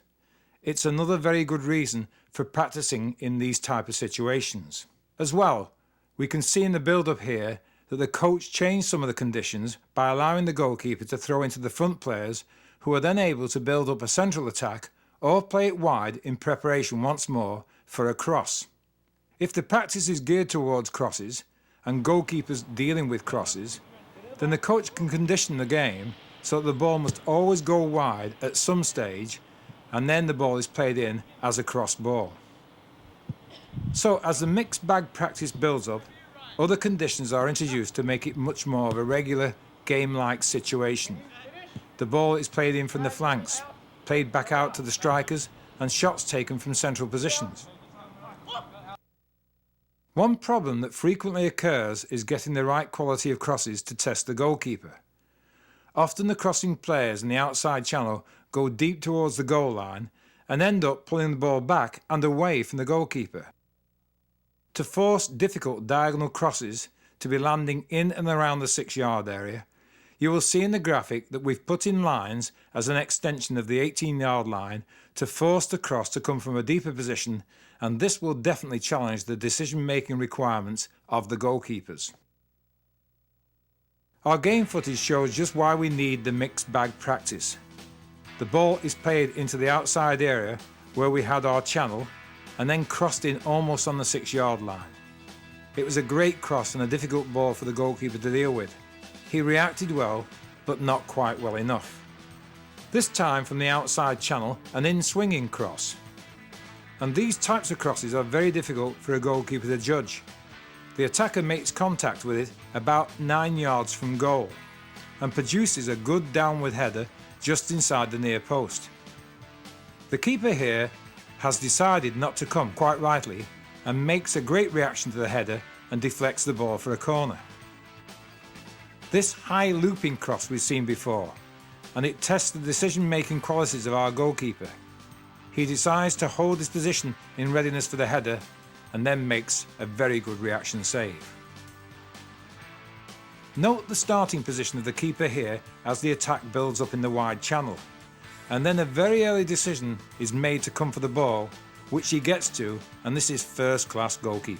A: It's another very good reason for practicing in these type of situations. As well, we can see in the build-up here that the coach changed some of the conditions by allowing the goalkeeper to throw into the front players, who are then able to build up a central attack or play it wide in preparation once more for a cross. If the practice is geared towards crosses and goalkeepers dealing with crosses, then the coach can condition the game so that the ball must always go wide at some stage, and then the ball is played in as a cross ball. So as the mixed bag practice builds up, other conditions are introduced to make it much more of a regular game-like situation. The ball is played in from the flanks, played back out to the strikers, and shots taken from central positions. One problem that frequently occurs is getting the right quality of crosses to test the goalkeeper. Often the crossing players in the outside channel go deep towards the goal line and end up pulling the ball back and away from the goalkeeper. To force difficult diagonal crosses to be landing in and around the 6-yard area, you will see in the graphic that we've put in lines as an extension of the 18-yard line to force the cross to come from a deeper position, and this will definitely challenge the decision-making requirements of the goalkeepers. Our game footage shows just why we need the mixed bag practice. The ball is played into the outside area where we had our channel and then crossed in almost on the 6-yard line. It was a great cross and a difficult ball for the goalkeeper to deal with. He reacted well, but not quite well enough. This time from the outside channel, an in-swinging cross. And these types of crosses are very difficult for a goalkeeper to judge. The attacker makes contact with it about 9 yards from goal and produces a good downward header just inside the near post. The keeper here has decided not to come, quite rightly, and makes a great reaction to the header and deflects the ball for a corner. This high looping cross we've seen before, and it tests the decision-making qualities of our goalkeeper. He decides to hold his position in readiness for the header and then makes a very good reaction save. Note the starting position of the keeper here as the attack builds up in the wide channel, and then a very early decision is made to come for the ball, which he gets to, and this is first-class goalkeeping.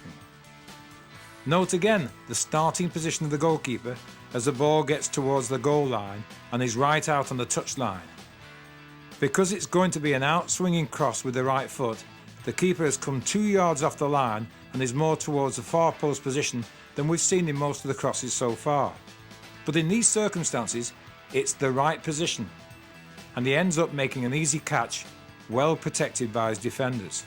A: Note again the starting position of the goalkeeper as the ball gets towards the goal line and is right out on the touch line. Because it's going to be an out-swinging cross with the right foot, the keeper has come 2 yards off the line and is more towards the far post position than we've seen in most of the crosses so far. But in these circumstances, it's the right position, and he ends up making an easy catch, well protected by his defenders.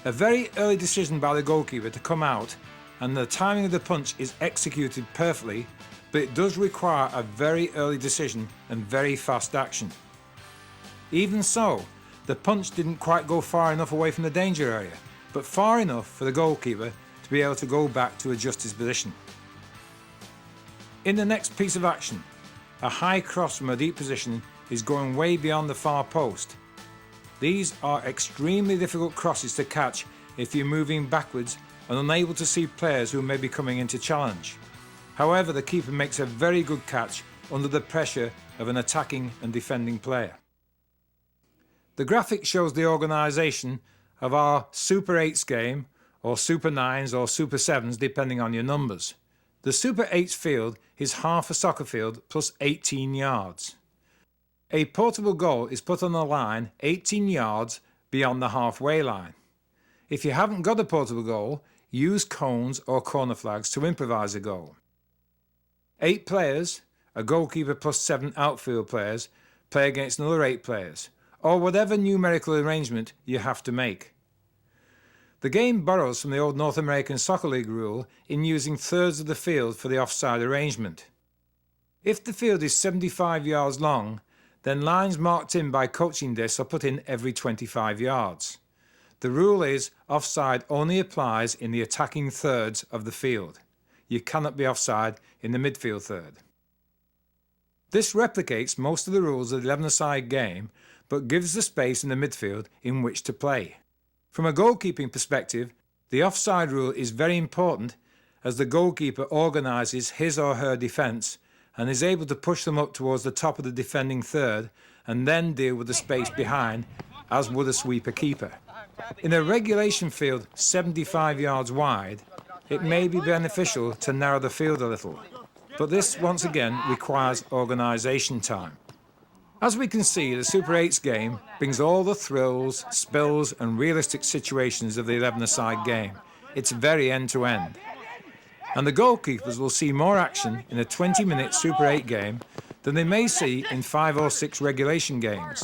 A: A very early decision by the goalkeeper to come out, and the timing of the punch is executed perfectly, but it does require a very early decision and very fast action. Even so, the punch didn't quite go far enough away from the danger area, but far enough for the goalkeeper to be able to go back to adjust his position. In the next piece of action, a high cross from a deep position is going way beyond the far post. These are extremely difficult crosses to catch if you're moving backwards and unable to see players who may be coming into challenge. However, the keeper makes a very good catch under the pressure of an attacking and defending player. The graphic shows the organisation of our Super 8s game, or Super 9s or Super 7s depending on your numbers. The Super 8s field is half a soccer field plus 18 yards. A portable goal is put on the line 18 yards beyond the halfway line. If you haven't got a portable goal, use cones or corner flags to improvise a goal. 8 players, a goalkeeper plus 7 outfield players, play against another 8 players, or whatever numerical arrangement you have to make. The game borrows from the old North American Soccer League rule in using thirds of the field for the offside arrangement. If the field is 75 yards long, then lines marked in by coaching discs are put in every 25 yards. The rule is offside only applies in the attacking thirds of the field. You cannot be offside in the midfield third. This replicates most of the rules of the 11-a-side game, but gives the space in the midfield in which to play. From a goalkeeping perspective, the offside rule is very important as the goalkeeper organises his or her defence and is able to push them up towards the top of the defending third and then deal with the space behind, as would a sweeper keeper. In a regulation field 75 yards wide, it may be beneficial to narrow the field a little, but this once again requires organisation time. As we can see, the Super 8's game brings all the thrills, spills and realistic situations of the 11-a-side game. It's very end-to-end. And the goalkeepers will see more action in a 20-minute Super 8 game than they may see in 5 or 6 regulation games.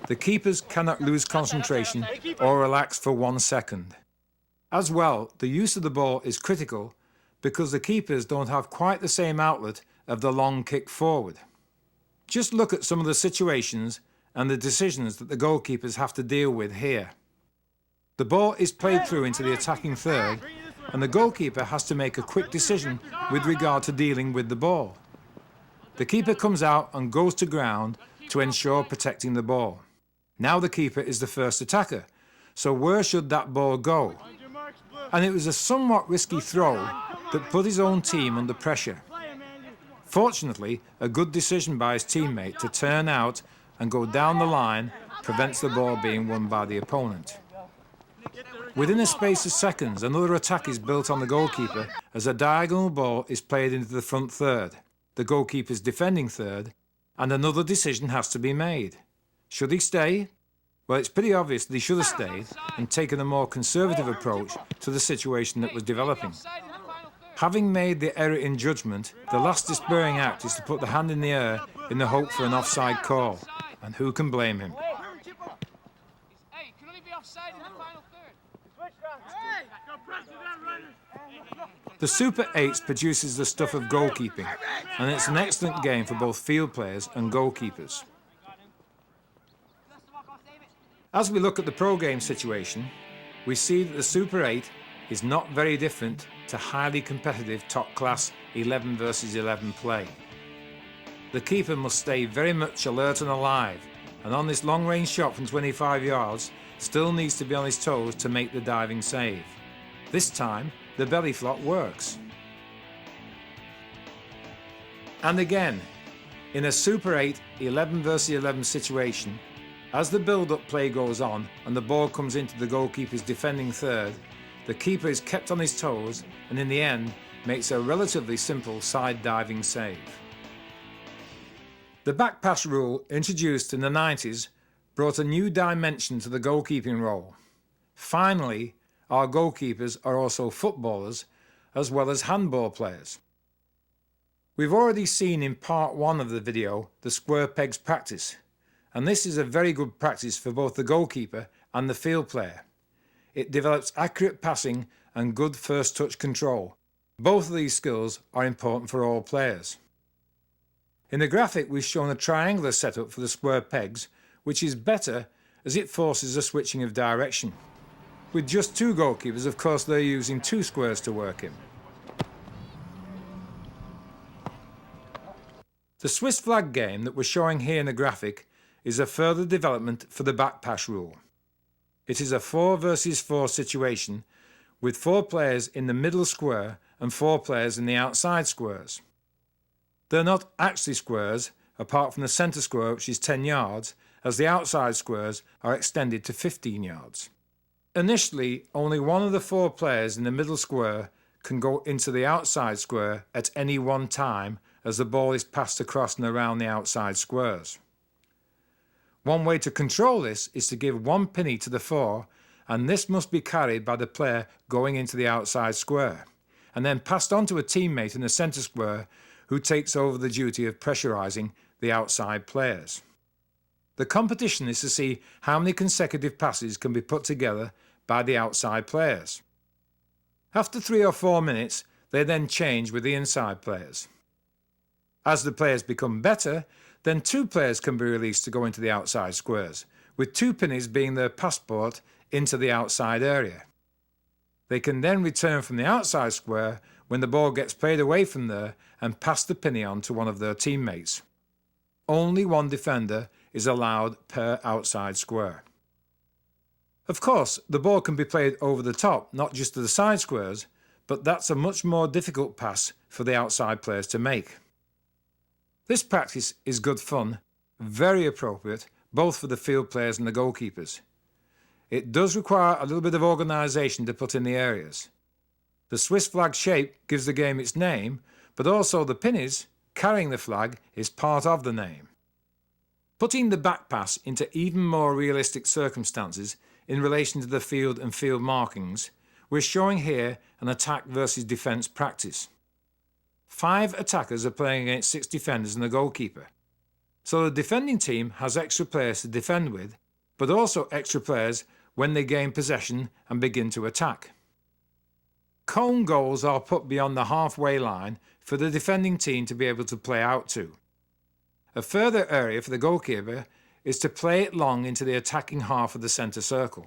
A: The keepers cannot lose concentration or relax for 1 second. As well, the use of the ball is critical because the keepers don't have quite the same outlet of the long kick forward. Just look at some of the situations and the decisions that the goalkeepers have to deal with here. The ball is played through into the attacking third, and the goalkeeper has to make a quick decision with regard to dealing with the ball. The keeper comes out and goes to ground to ensure protecting the ball. Now the keeper is the first attacker, so where should that ball go? And it was a somewhat risky throw that put his own team under pressure. Fortunately, a good decision by his teammate to turn out and go down the line prevents the ball being won by the opponent. Within a space of seconds, another attack is built on the goalkeeper as a diagonal ball is played into the front third, the goalkeeper's defending third, and another decision has to be made. Should he stay? Well, it's pretty obvious that he should have stayed and taken a more conservative approach to the situation that was developing. Having made the error in judgment, the last despairing act is to put the hand in the air in the hope for an offside call. And who can blame him? The Super 8 produces the stuff of goalkeeping, and it's an excellent game for both field players and goalkeepers. As we look at the pro game situation, we see that the Super 8 is not very different to highly competitive top-class 11 versus 11 play. The keeper must stay very much alert and alive, and on this long-range shot from 25 yards, still needs to be on his toes to make the diving save. This time, the belly flop works. And again, in a Super 8 11 versus 11 situation, as the build-up play goes on and the ball comes into the goalkeeper's defending third, the keeper is kept on his toes and in the end makes a relatively simple side diving save. The back pass rule introduced in the 90s brought a new dimension to the goalkeeping role. Finally, our goalkeepers are also footballers as well as handball players. We've already seen in part 1 of the video the square pegs practice, and this is a very good practice for both the goalkeeper and the field player. It develops accurate passing and good first touch control. Both of these skills are important for all players. In the graphic we've shown a triangular setup for the square pegs, which is better as it forces a switching of direction. With just 2 goalkeepers, of course, they're using 2 squares to work in. The Swiss flag game that we're showing here in the graphic is a further development for the back pass rule. It is a 4 versus 4 situation with 4 players in the middle square and 4 players in the outside squares. They're not actually squares, apart from the centre square, which is 10 yards, as the outside squares are extended to 15 yards. Initially, only one of the 4 players in the middle square can go into the outside square at any one time as the ball is passed across and around the outside squares. One way to control this is to give 1 penny to the 4, and this must be carried by the player going into the outside square, and then passed on to a teammate in the centre square who takes over the duty of pressurising the outside players. The competition is to see how many consecutive passes can be put together by the outside players. After 3 or 4 minutes, they then change with the inside players. As the players become better, then 2 players can be released to go into the outside squares, with 2 pennies being their passport into the outside area. They can then return from the outside square when the ball gets played away from there and pass the penny on to one of their teammates. only one defender is allowed per outside square. Of course, the ball can be played over the top, not just to the side squares, but that's a much more difficult pass for the outside players to make. This practice is good fun, very appropriate both for the field players and the goalkeepers. It does require a little bit of organisation to put in the areas. The Swiss flag shape gives the game its name, but also the pinnies carrying the flag is part of the name. Putting the back pass into even more realistic circumstances in relation to the field and field markings, we're showing here an attack versus defence practice. 5 attackers are playing against 6 defenders and the goalkeeper. So the defending team has extra players to defend with, but also extra players when they gain possession and begin to attack. Cone goals are put beyond the halfway line for the defending team to be able to play out to. A further area for the goalkeeper is to play it long into the attacking half of the centre circle.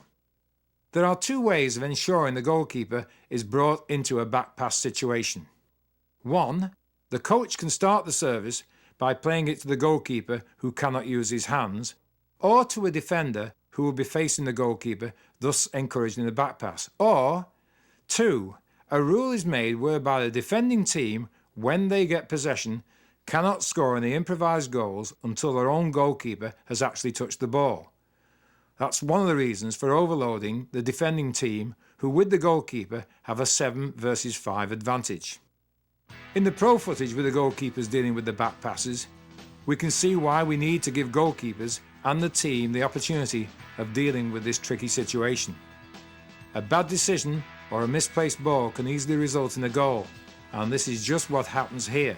A: There are 2 ways of ensuring the goalkeeper is brought into a back pass situation. 1. The coach can start the service by playing it to the goalkeeper who cannot use his hands, or to a defender who will be facing the goalkeeper, thus encouraging the back pass. Or 2. A rule is made whereby the defending team, when they get possession, cannot score any improvised goals until their own goalkeeper has actually touched the ball. That's one of the reasons for overloading the defending team, who with the goalkeeper have a 7 versus 5 advantage. In the pro footage with the goalkeepers dealing with the back passes, we can see why we need to give goalkeepers and the team the opportunity of dealing with this tricky situation. A bad decision or a misplaced ball can easily result in a goal, and this is just what happens here.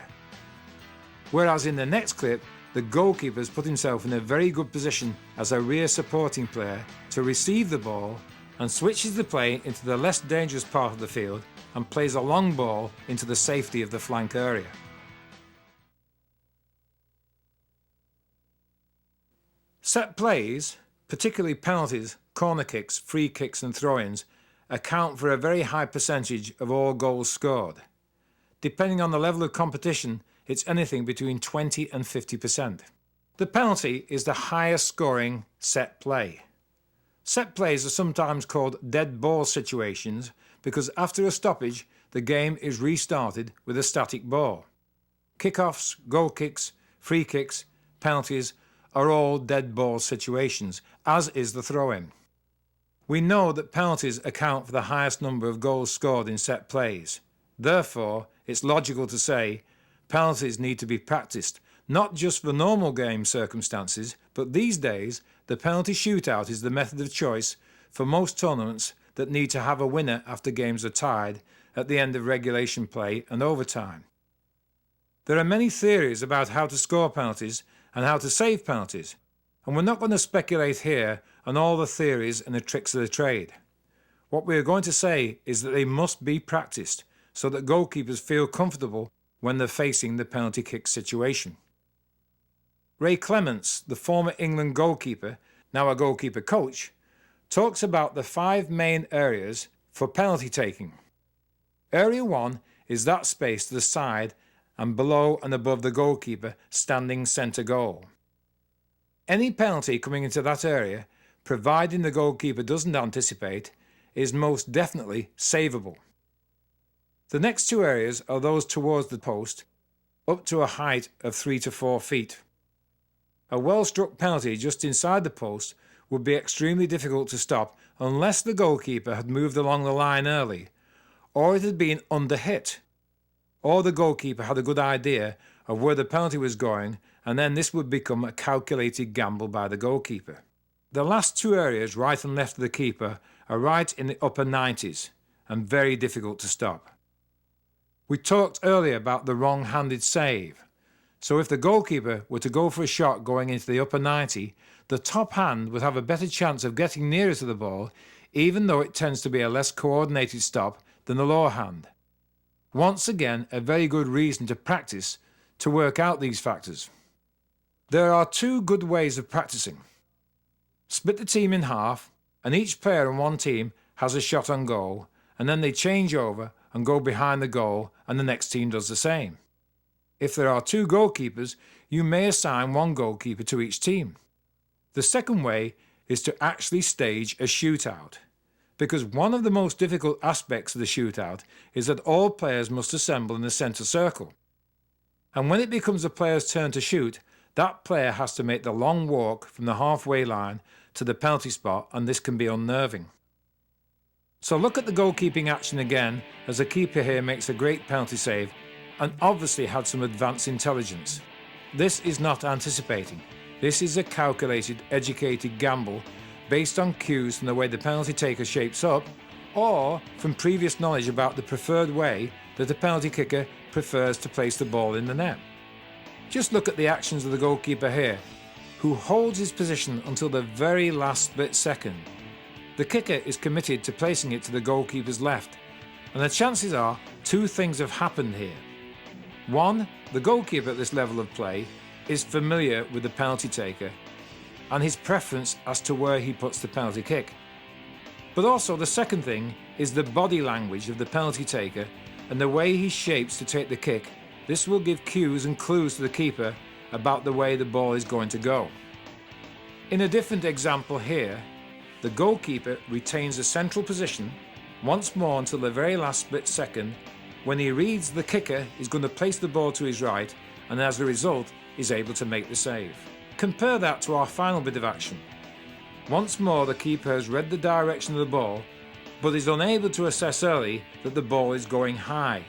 A: Whereas in the next clip, the goalkeeper has put himself in a very good position as a rear supporting player to receive the ball and switches the play into the less dangerous part of the field and plays a long ball into the safety of the flank area. Set plays, particularly penalties, corner kicks, free kicks and throw-ins, account for a very high percentage of all goals scored. Depending on the level of competition, it's anything between 20 and 50%. The penalty is the highest scoring set play. Set plays are sometimes called dead ball situations because after a stoppage, the game is restarted with a static ball. Kickoffs, goal kicks, free kicks, penalties are all dead ball situations, as is the throw-in. We know that penalties account for the highest number of goals scored in set plays. Therefore, it's logical to say penalties need to be practiced, not just for normal game circumstances, but these days the penalty shootout is the method of choice for most tournaments that need to have a winner after games are tied at the end of regulation play and overtime. There are many theories about how to score penalties and how to save penalties, and we're not going to speculate here on all the theories and the tricks of the trade. What we are going to say is that they must be practiced so that goalkeepers feel comfortable when they're facing the penalty kick situation. Ray Clements, the former England goalkeeper, now a goalkeeper coach, talks about the 5 main areas for penalty taking. Area 1 is that space to the side and below and above the goalkeeper standing centre goal. Any penalty coming into that area, providing the goalkeeper doesn't anticipate, is most definitely savable. The next 2 areas are those towards the post, up to a height of 3 to 4 feet. A well-struck penalty just inside the post would be extremely difficult to stop unless the goalkeeper had moved along the line early, or it had been under-hit, or the goalkeeper had a good idea of where the penalty was going, and then this would become a calculated gamble by the goalkeeper. The last 2 areas, right and left of the keeper, are right in the upper 90s and very difficult to stop. We talked earlier about the wrong-handed save. So if the goalkeeper were to go for a shot going into the upper 90, the top hand would have a better chance of getting nearer to the ball, even though it tends to be a less coordinated stop than the lower hand. Once again, a very good reason to practice to work out these factors. There are 2 good ways of practicing. Split the team in half, and each player on one team has a shot on goal, and then they change over and go behind the goal, and the next team does the same. If there are 2 goalkeepers, you may assign one goalkeeper to each team. The second way is to actually stage a shootout, because one of the most difficult aspects of the shootout is that all players must assemble in the centre circle. And when it becomes the player's turn to shoot, that player has to make the long walk from the halfway line to the penalty spot, and this can be unnerving. So look at the goalkeeping action again, as the keeper here makes a great penalty save and obviously had some advanced intelligence. This is not anticipating. This is a calculated, educated gamble based on cues from the way the penalty taker shapes up, or from previous knowledge about the preferred way that the penalty kicker prefers to place the ball in the net. Just look at the actions of the goalkeeper here, who holds his position until the very last split second. The kicker is committed to placing it to the goalkeeper's left, and the chances are two things have happened here. One, the goalkeeper at this level of play is familiar with the penalty taker and his preference as to where he puts the penalty kick. But also the second thing is the body language of the penalty taker and the way he shapes to take the kick. This will give cues and clues to the keeper about the way the ball is going to go. In a different example here, the goalkeeper retains a central position once more until the very last split second, when he reads the kicker is going to place the ball to his right, and as a result is able to make the save. Compare that to our final bit of action. Once more the keeper has read the direction of the ball, but is unable to assess early that the ball is going high.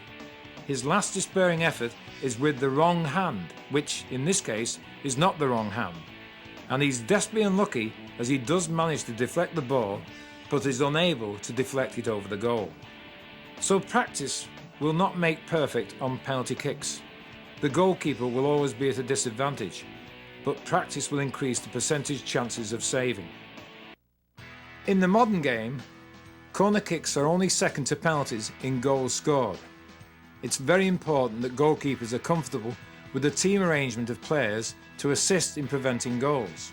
A: His last despairing effort is with the wrong hand, which in this case is not the wrong hand, and he's desperately unlucky as he does manage to deflect the ball, but is unable to deflect it over the goal. So practice will not make perfect on penalty kicks. The goalkeeper will always be at a disadvantage, but practice will increase the percentage chances of saving. In the modern game, corner kicks are only second to penalties in goals scored. It's very important that goalkeepers are comfortable with the team arrangement of players to assist in preventing goals.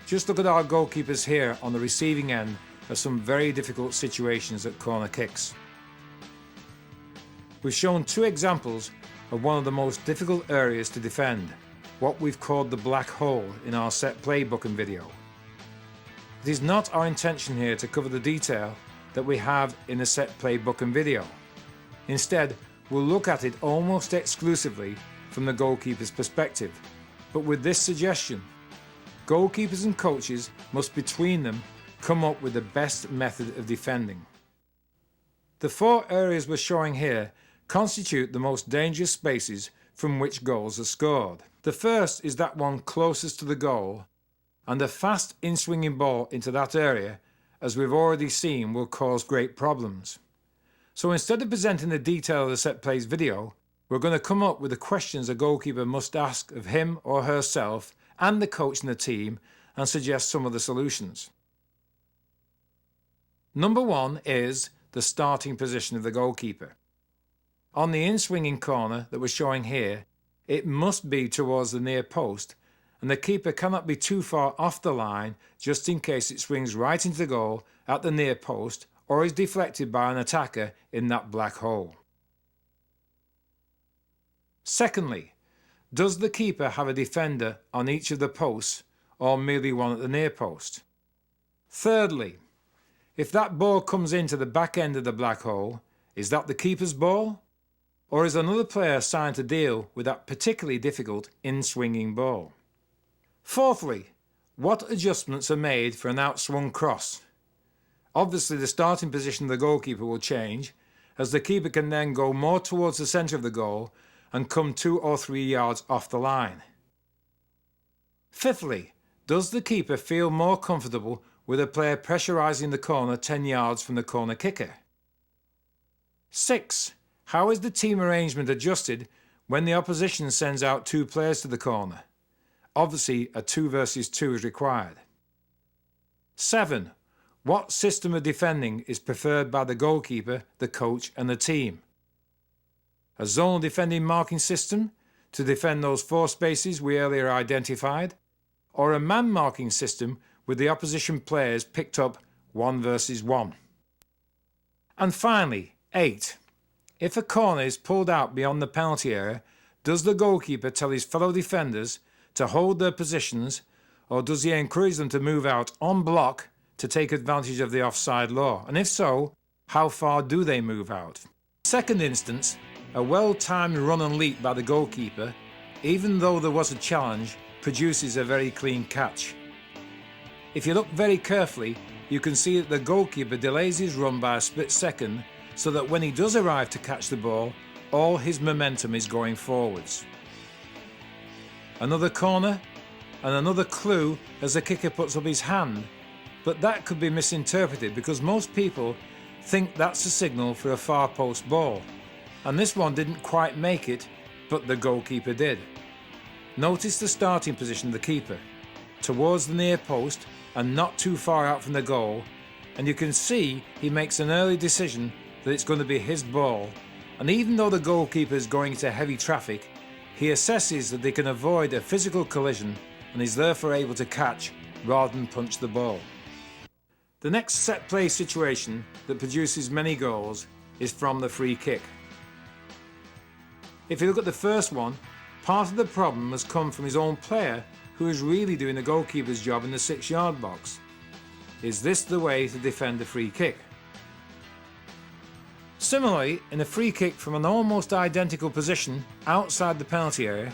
A: Just look at our goalkeepers here on the receiving end of some very difficult situations at corner kicks. We've shown two examples of one of the most difficult areas to defend, what we've called the black hole in our set play book and video. It is not our intention here to cover the detail that we have in the set play book and video. Instead, we'll look at it almost exclusively from the goalkeeper's perspective, but with this suggestion: goalkeepers and coaches must between them come up with the best method of defending. The four areas we're showing here constitute the most dangerous spaces from which goals are scored. The first is that one closest to the goal, and a fast in-swinging ball into that area, as we've already seen, will cause great problems. So instead of presenting the detail of the set plays video, we're going to come up with the questions a goalkeeper must ask of him or herself and the coach and the team, and suggest some of the solutions. Number one is the starting position of the goalkeeper. On the in-swinging corner that we're showing here, it must be towards the near post, and the keeper cannot be too far off the line just in case it swings right into the goal at the near post or is deflected by an attacker in that black hole. Secondly, does the keeper have a defender on each of the posts or merely one at the near post? Thirdly, if that ball comes into the back end of the black hole, is that the keeper's ball? Or is another player assigned to deal with that particularly difficult in-swinging ball? Fourthly, what adjustments are made for an outswung cross? Obviously the starting position of the goalkeeper will change, as the keeper can then go more towards the centre of the goal and come 2 or 3 yards off the line. Fifthly, does the keeper feel more comfortable with a player pressurising the corner 10 yards from the corner kicker? 6. How is the team arrangement adjusted when the opposition sends out 2 players to the corner? Obviously a 2 versus 2 is required. 7. What system of defending is preferred by the goalkeeper, the coach and the team? A zonal defending marking system to defend those 4 spaces we earlier identified, or a man marking system with the opposition players picked up 1 versus 1? And finally, 8. If a corner is pulled out beyond the penalty area, Does the goalkeeper tell his fellow defenders to hold their positions, or does he encourage them to move out on block to take advantage of the offside law? And if so, how far do they move out? Second instance, a well-timed run and leap by the goalkeeper, even though there was a challenge, produces a very clean catch. If you look very carefully, you can see that the goalkeeper delays his run by a split second so that when he does arrive to catch the ball, all his momentum is going forwards. Another corner and another clue as the kicker puts up his hand, but that could be misinterpreted because most people think that's a signal for a far post ball, and this one didn't quite make it, but the goalkeeper did. Notice the starting position of the keeper, towards the near post and not too far out from the goal, and you can see he makes an early decision that it's going to be his ball, and even though the goalkeeper is going into heavy traffic, he assesses that they can avoid a physical collision and is therefore able to catch rather than punch the ball. The next set play situation that produces many goals is from the free kick. If you look at the first one, part of the problem has come from his own player who is really doing the goalkeeper's job in the 6-yard box. Is this the way to defend a free kick? Similarly, in a free kick from an almost identical position outside the penalty area,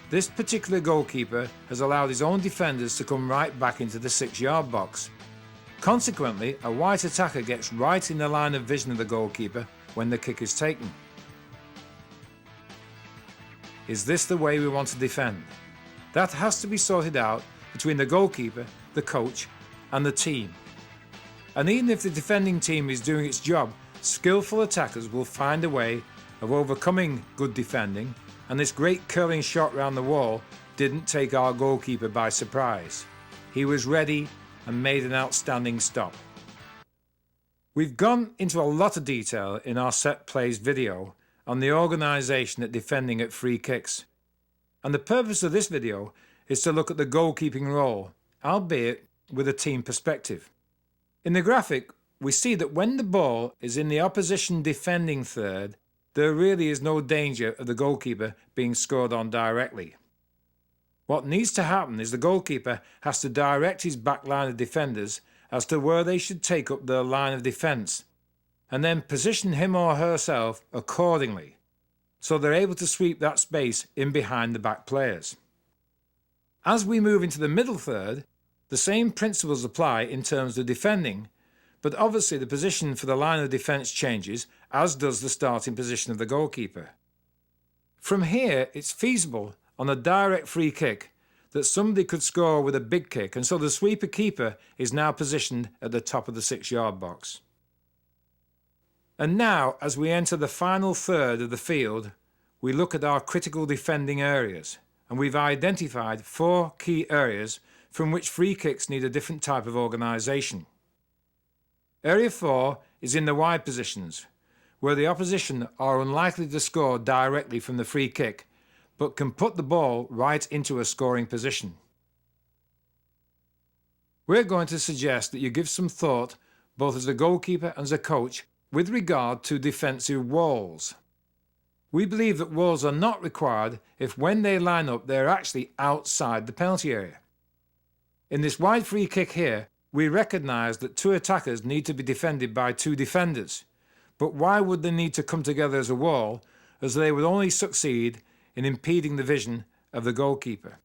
A: this particular goalkeeper has allowed his own defenders to come right back into the 6-yard box. Consequently, a white attacker gets right in the line of vision of the goalkeeper when the kick is taken. Is this the way we want to defend? That has to be sorted out between the goalkeeper, the coach, and the team. And even if the defending team is doing its job, skillful attackers will find a way of overcoming good defending, and this great curling shot round the wall didn't take our goalkeeper by surprise. He was ready and made an outstanding stop. We've gone into a lot of detail in our set plays video on the organisation at defending at free kicks. And the purpose of this video is to look at the goalkeeping role, albeit with a team perspective. In the graphic, we see that when the ball is in the opposition defending third, there really is no danger of the goalkeeper being scored on directly. What needs to happen is the goalkeeper has to direct his back line of defenders as to where they should take up their line of defence, and then position him or herself accordingly, so they're able to sweep that space in behind the back players. As we move into the middle third, the same principles apply in terms of defending, but obviously the position for the line of defence changes, as does the starting position of the goalkeeper. From here, it's feasible on a direct free kick that somebody could score with a big kick, and so the sweeper keeper is now positioned at the top of the 6-yard box. And now, as we enter the final third of the field, we look at our critical defending areas, and we've identified 4 key areas from which free kicks need a different type of organisation. Area 4 is in the wide positions, where the opposition are unlikely to score directly from the free kick, but can put the ball right into a scoring position. We're going to suggest that you give some thought, both as a goalkeeper and as a coach, with regard to defensive walls. We believe that walls are not required if when they line up they're actually outside the penalty area. In this wide free kick here, we recognise that 2 attackers need to be defended by 2 defenders, but why would they need to come together as a wall, as they would only succeed in impeding the vision of the goalkeeper?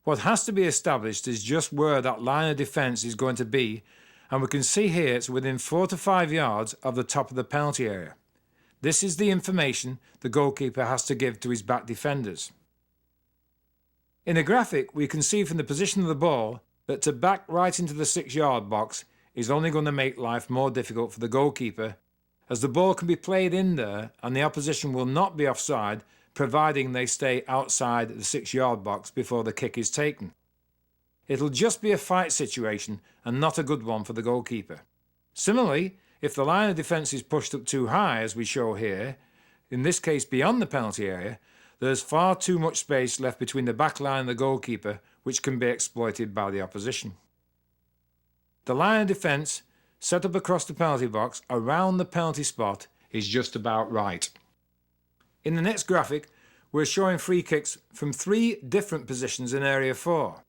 A: What has to be established is just where that line of defence is going to be, and we can see here it's within 4 to 5 yards of the top of the penalty area. This is the information the goalkeeper has to give to his back defenders. In the graphic, we can see from the position of the ball that to back right into the 6-yard box is only going to make life more difficult for the goalkeeper, as the ball can be played in there and the opposition will not be offside, providing they stay outside the 6-yard box before the kick is taken. It'll just be a fight situation and not a good one for the goalkeeper. Similarly, if the line of defence is pushed up too high, as we show here, in this case beyond the penalty area, there's far too much space left between the back line and the goalkeeper, which can be exploited by the opposition. The line of defence set up across the penalty box around the penalty spot is just about right. In the next graphic, we're showing free kicks from 3 different positions in Area 4.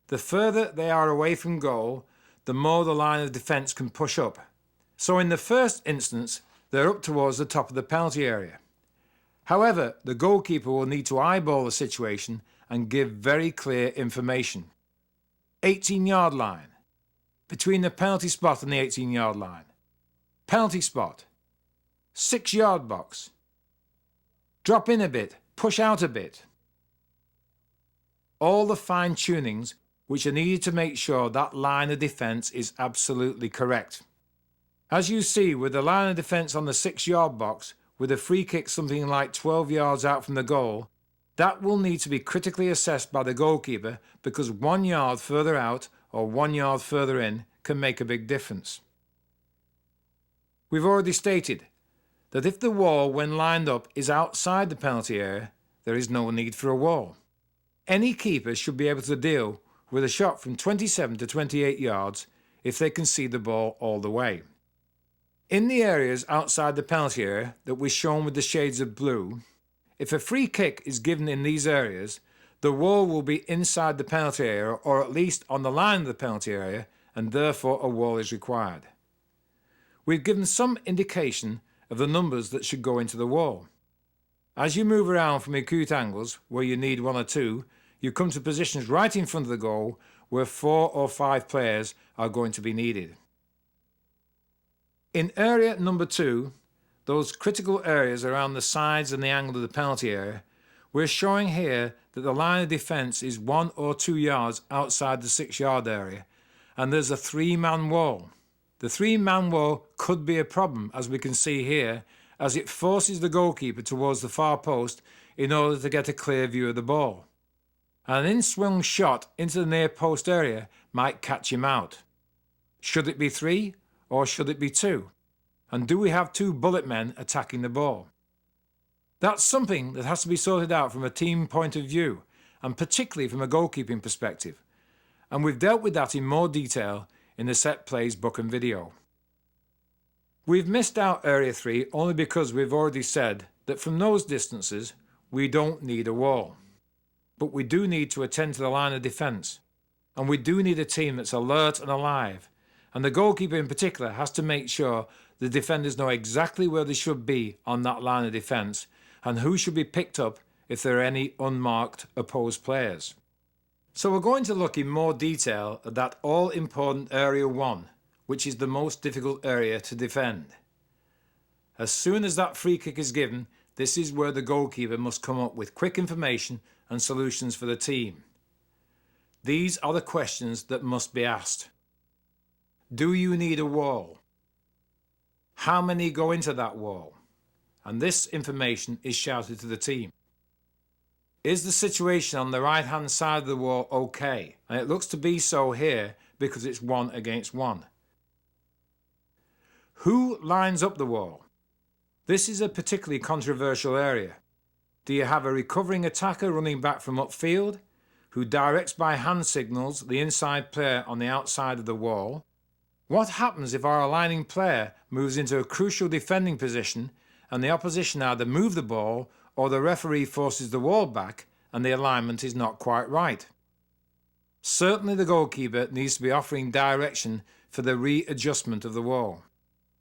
A: The further they are away from goal, the more the line of defence can push up. So in the first instance, they're up towards the top of the penalty area. However, the goalkeeper will need to eyeball the situation and give very clear information. 18-yard line. Between the penalty spot and the 18-yard line. Penalty spot. 6-yard box. Drop in a bit, push out a bit. All the fine tunings which are needed to make sure that line of defence is absolutely correct. As you see with the line of defence on the 6-yard box, with a free kick something like 12 yards out from the goal, that will need to be critically assessed by the goalkeeper because 1 yard further out or 1 yard further in can make a big difference. We've already stated that if the wall when lined up is outside the penalty area, there is no need for a wall. Any keeper should be able to deal with a shot from 27 to 28 yards if they can see the ball all the way. In the areas outside the penalty area that we're shown with the shades of blue, if a free kick is given in these areas, the wall will be inside the penalty area or at least on the line of the penalty area, and therefore a wall is required. We've given some indication of the numbers that should go into the wall. As you move around from acute angles, where you need 1 or 2, you come to positions right in front of the goal where 4 or 5 players are going to be needed. In area number 2, those critical areas around the sides and the angle of the penalty area, we're showing here that the line of defence is 1 or 2 yards outside the 6-yard area, and there's a 3-man wall. The 3-man wall could be a problem, as we can see here, as it forces the goalkeeper towards the far post in order to get a clear view of the ball. An in-swung shot into the near post area might catch him out. Should it be 3 or should it be 2? And do we have 2 bullet men attacking the ball? That's something that has to be sorted out from a team point of view, and particularly from a goalkeeping perspective. And we've dealt with that in more detail in the Set Plays book and video. We've missed out Area 3 only because we've already said that from those distances we don't need a wall. But we do need to attend to the line of defence, and we do need a team that's alert and alive, and the goalkeeper in particular has to make sure the defenders know exactly where they should be on that line of defence and who should be picked up if there are any unmarked opposed players. So we're going to look in more detail at that all-important Area 1, which is the most difficult area to defend. As soon as that free kick is given, this is where the goalkeeper must come up with quick information and solutions for the team. These are the questions that must be asked. Do you need a wall? How many go into that wall? And this information is shouted to the team. Is the situation on the right-hand side of the wall okay? And it looks to be so here because it's 1 against 1. Who lines up the wall? This is a particularly controversial area. Do you have a recovering attacker running back from upfield who directs by hand signals the inside player on the outside of the wall? What happens if our aligning player moves into a crucial defending position and the opposition either move the ball or the referee forces the wall back and the alignment is not quite right? Certainly the goalkeeper needs to be offering direction for the readjustment of the wall.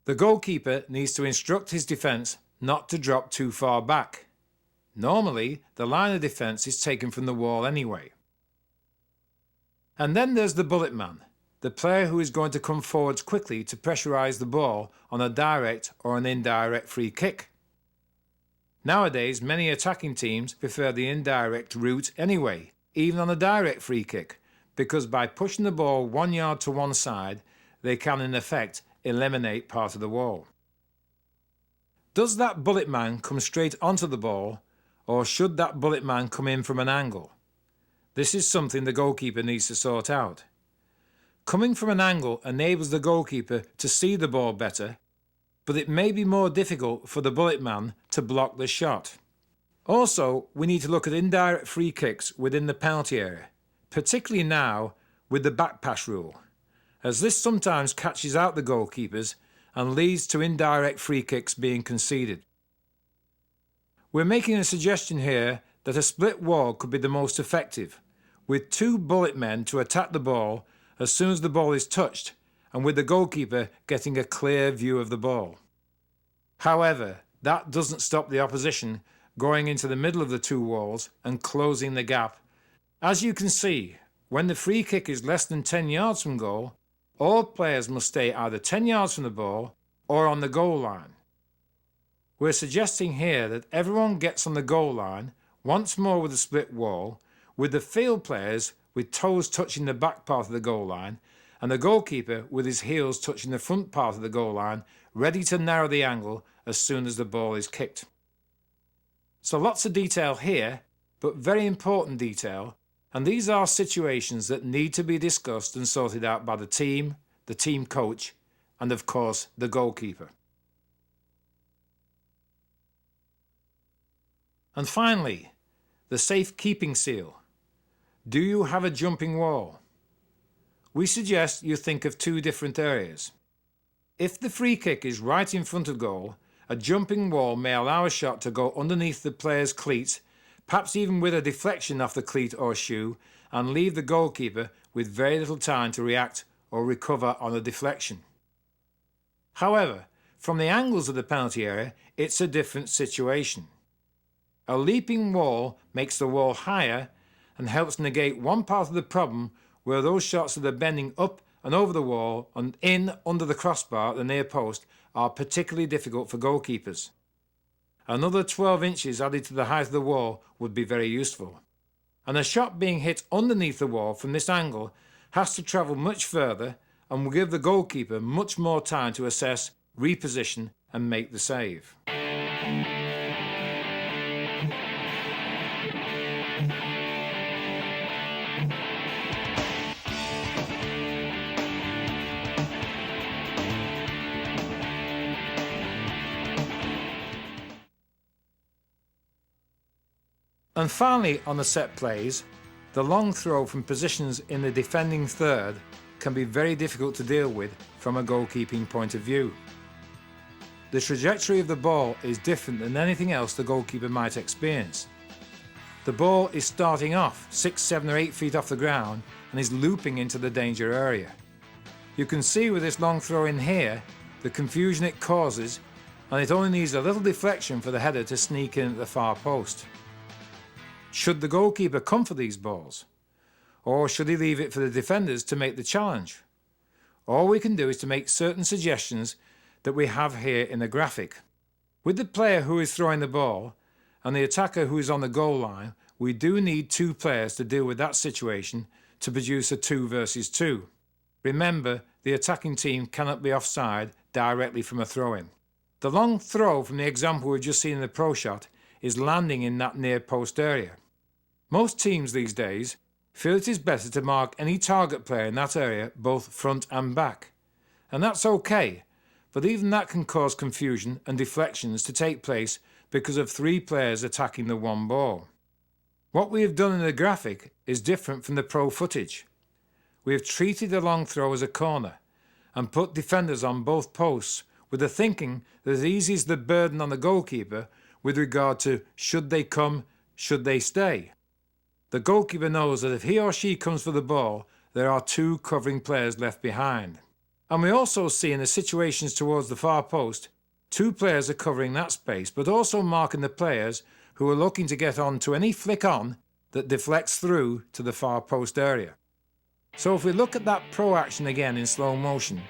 A: The goalkeeper needs to instruct his defence not to drop too far back. Normally, the line of defence is taken from the wall anyway. And then there's the bullet man, the player who is going to come forwards quickly to pressurise the ball on a direct or an indirect free kick. Nowadays, many attacking teams prefer the indirect route anyway, even on a direct free kick, because by pushing the ball 1 yard to one side, they can in effect eliminate part of the wall. Does that bullet man come straight onto the ball, or should that bullet man come in from an angle? This is something the goalkeeper needs to sort out. Coming from an angle enables the goalkeeper to see the ball better, but it may be more difficult for the bullet man to block the shot. Also, we need to look at indirect free kicks within the penalty area, particularly now with the back pass rule, as this sometimes catches out the goalkeepers and leads to indirect free kicks being conceded. We're making a suggestion here that a split wall could be the most effective, with 2 bullet men to attack the ball as soon as the ball is touched, and with the goalkeeper getting a clear view of the ball. However, that doesn't stop the opposition going into the middle of the 2 walls and closing the gap. As you can see, when the free kick is less than 10 yards from goal, all players must stay either 10 yards from the ball or on the goal line. We're suggesting here that everyone gets on the goal line, once more with a split wall, with the field players with toes touching the back part of the goal line, and the goalkeeper with his heels touching the front part of the goal line, ready to narrow the angle as soon as the ball is kicked. So lots of detail here, but very important detail, and these are situations that need to be discussed and sorted out by the team coach, and of course the goalkeeper. And finally, the safekeeping seal. Do you have a jumping wall? We suggest you think of 2 different areas. If the free kick is right in front of goal, a jumping wall may allow a shot to go underneath the player's cleat, perhaps even with a deflection off the cleat or shoe, and leave the goalkeeper with very little time to react or recover on a deflection. However, from the angles of the penalty area, it's a different situation. A leaping wall makes the wall higher and helps negate one part of the problem where those shots that are bending up and over the wall and in under the crossbar at the near post are particularly difficult for goalkeepers. Another 12 inches added to the height of the wall would be very useful. And a shot being hit underneath the wall from this angle has to travel much further and will give the goalkeeper much more time to assess, reposition and make the save. And finally, on the set plays, the long throw from positions in the defending third can be very difficult to deal with from a goalkeeping point of view. The trajectory of the ball is different than anything else the goalkeeper might experience. The ball is starting off 6, 7 or 8 feet off the ground and is looping into the danger area. You can see with this long throw in here the confusion it causes, and it only needs a little deflection for the header to sneak in at the far post. Should the goalkeeper come for these balls? Or should he leave it for the defenders to make the challenge? All we can do is to make certain suggestions that we have here in the graphic. With the player who is throwing the ball and the attacker who is on the goal line, we do need 2 players to deal with that situation to produce a 2 versus 2. Remember, the attacking team cannot be offside directly from a throw-in. The long throw from the example we've just seen in the pro shot is landing in that near post area. Most teams these days feel it is better to mark any target player in that area both front and back. And that's okay, but even that can cause confusion and deflections to take place because of 3 players attacking the one ball. What we have done in the graphic is different from the pro footage. We have treated the long throw as a corner and put defenders on both posts with the thinking that it eases the burden on the goalkeeper with regard to should they come, should they stay. The goalkeeper knows that if he or she comes for the ball, there are 2 covering players left behind. And we also see in the situations towards the far post, 2 players are covering that space, but also marking the players who are looking to get on to any flick on that deflects through to the far post area. So if we look at that pro action again in slow motion,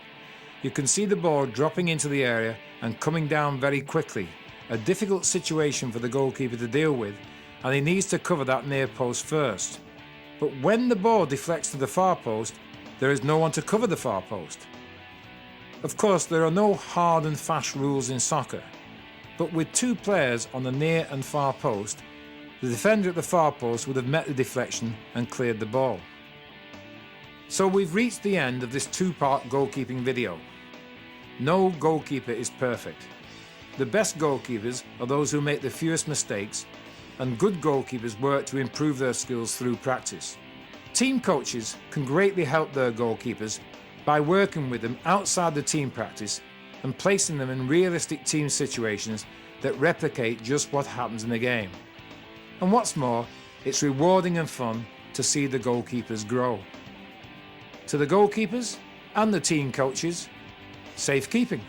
A: you can see the ball dropping into the area and coming down very quickly, a difficult situation for the goalkeeper to deal with, and he needs to cover that near post first. But when the ball deflects to the far post, there is no one to cover the far post. Of course, there are no hard and fast rules in soccer, but with 2 players on the near and far post, the defender at the far post would have met the deflection and cleared the ball. So we've reached the end of this 2-part goalkeeping video. No goalkeeper is perfect. The best goalkeepers are those who make the fewest mistakes, and good goalkeepers work to improve their skills through practice. Team coaches can greatly help their goalkeepers by working with them outside the team practice and placing them in realistic team situations that replicate just what happens in the game. And what's more, it's rewarding and fun to see the goalkeepers grow. To the goalkeepers and the team coaches, safe keeping.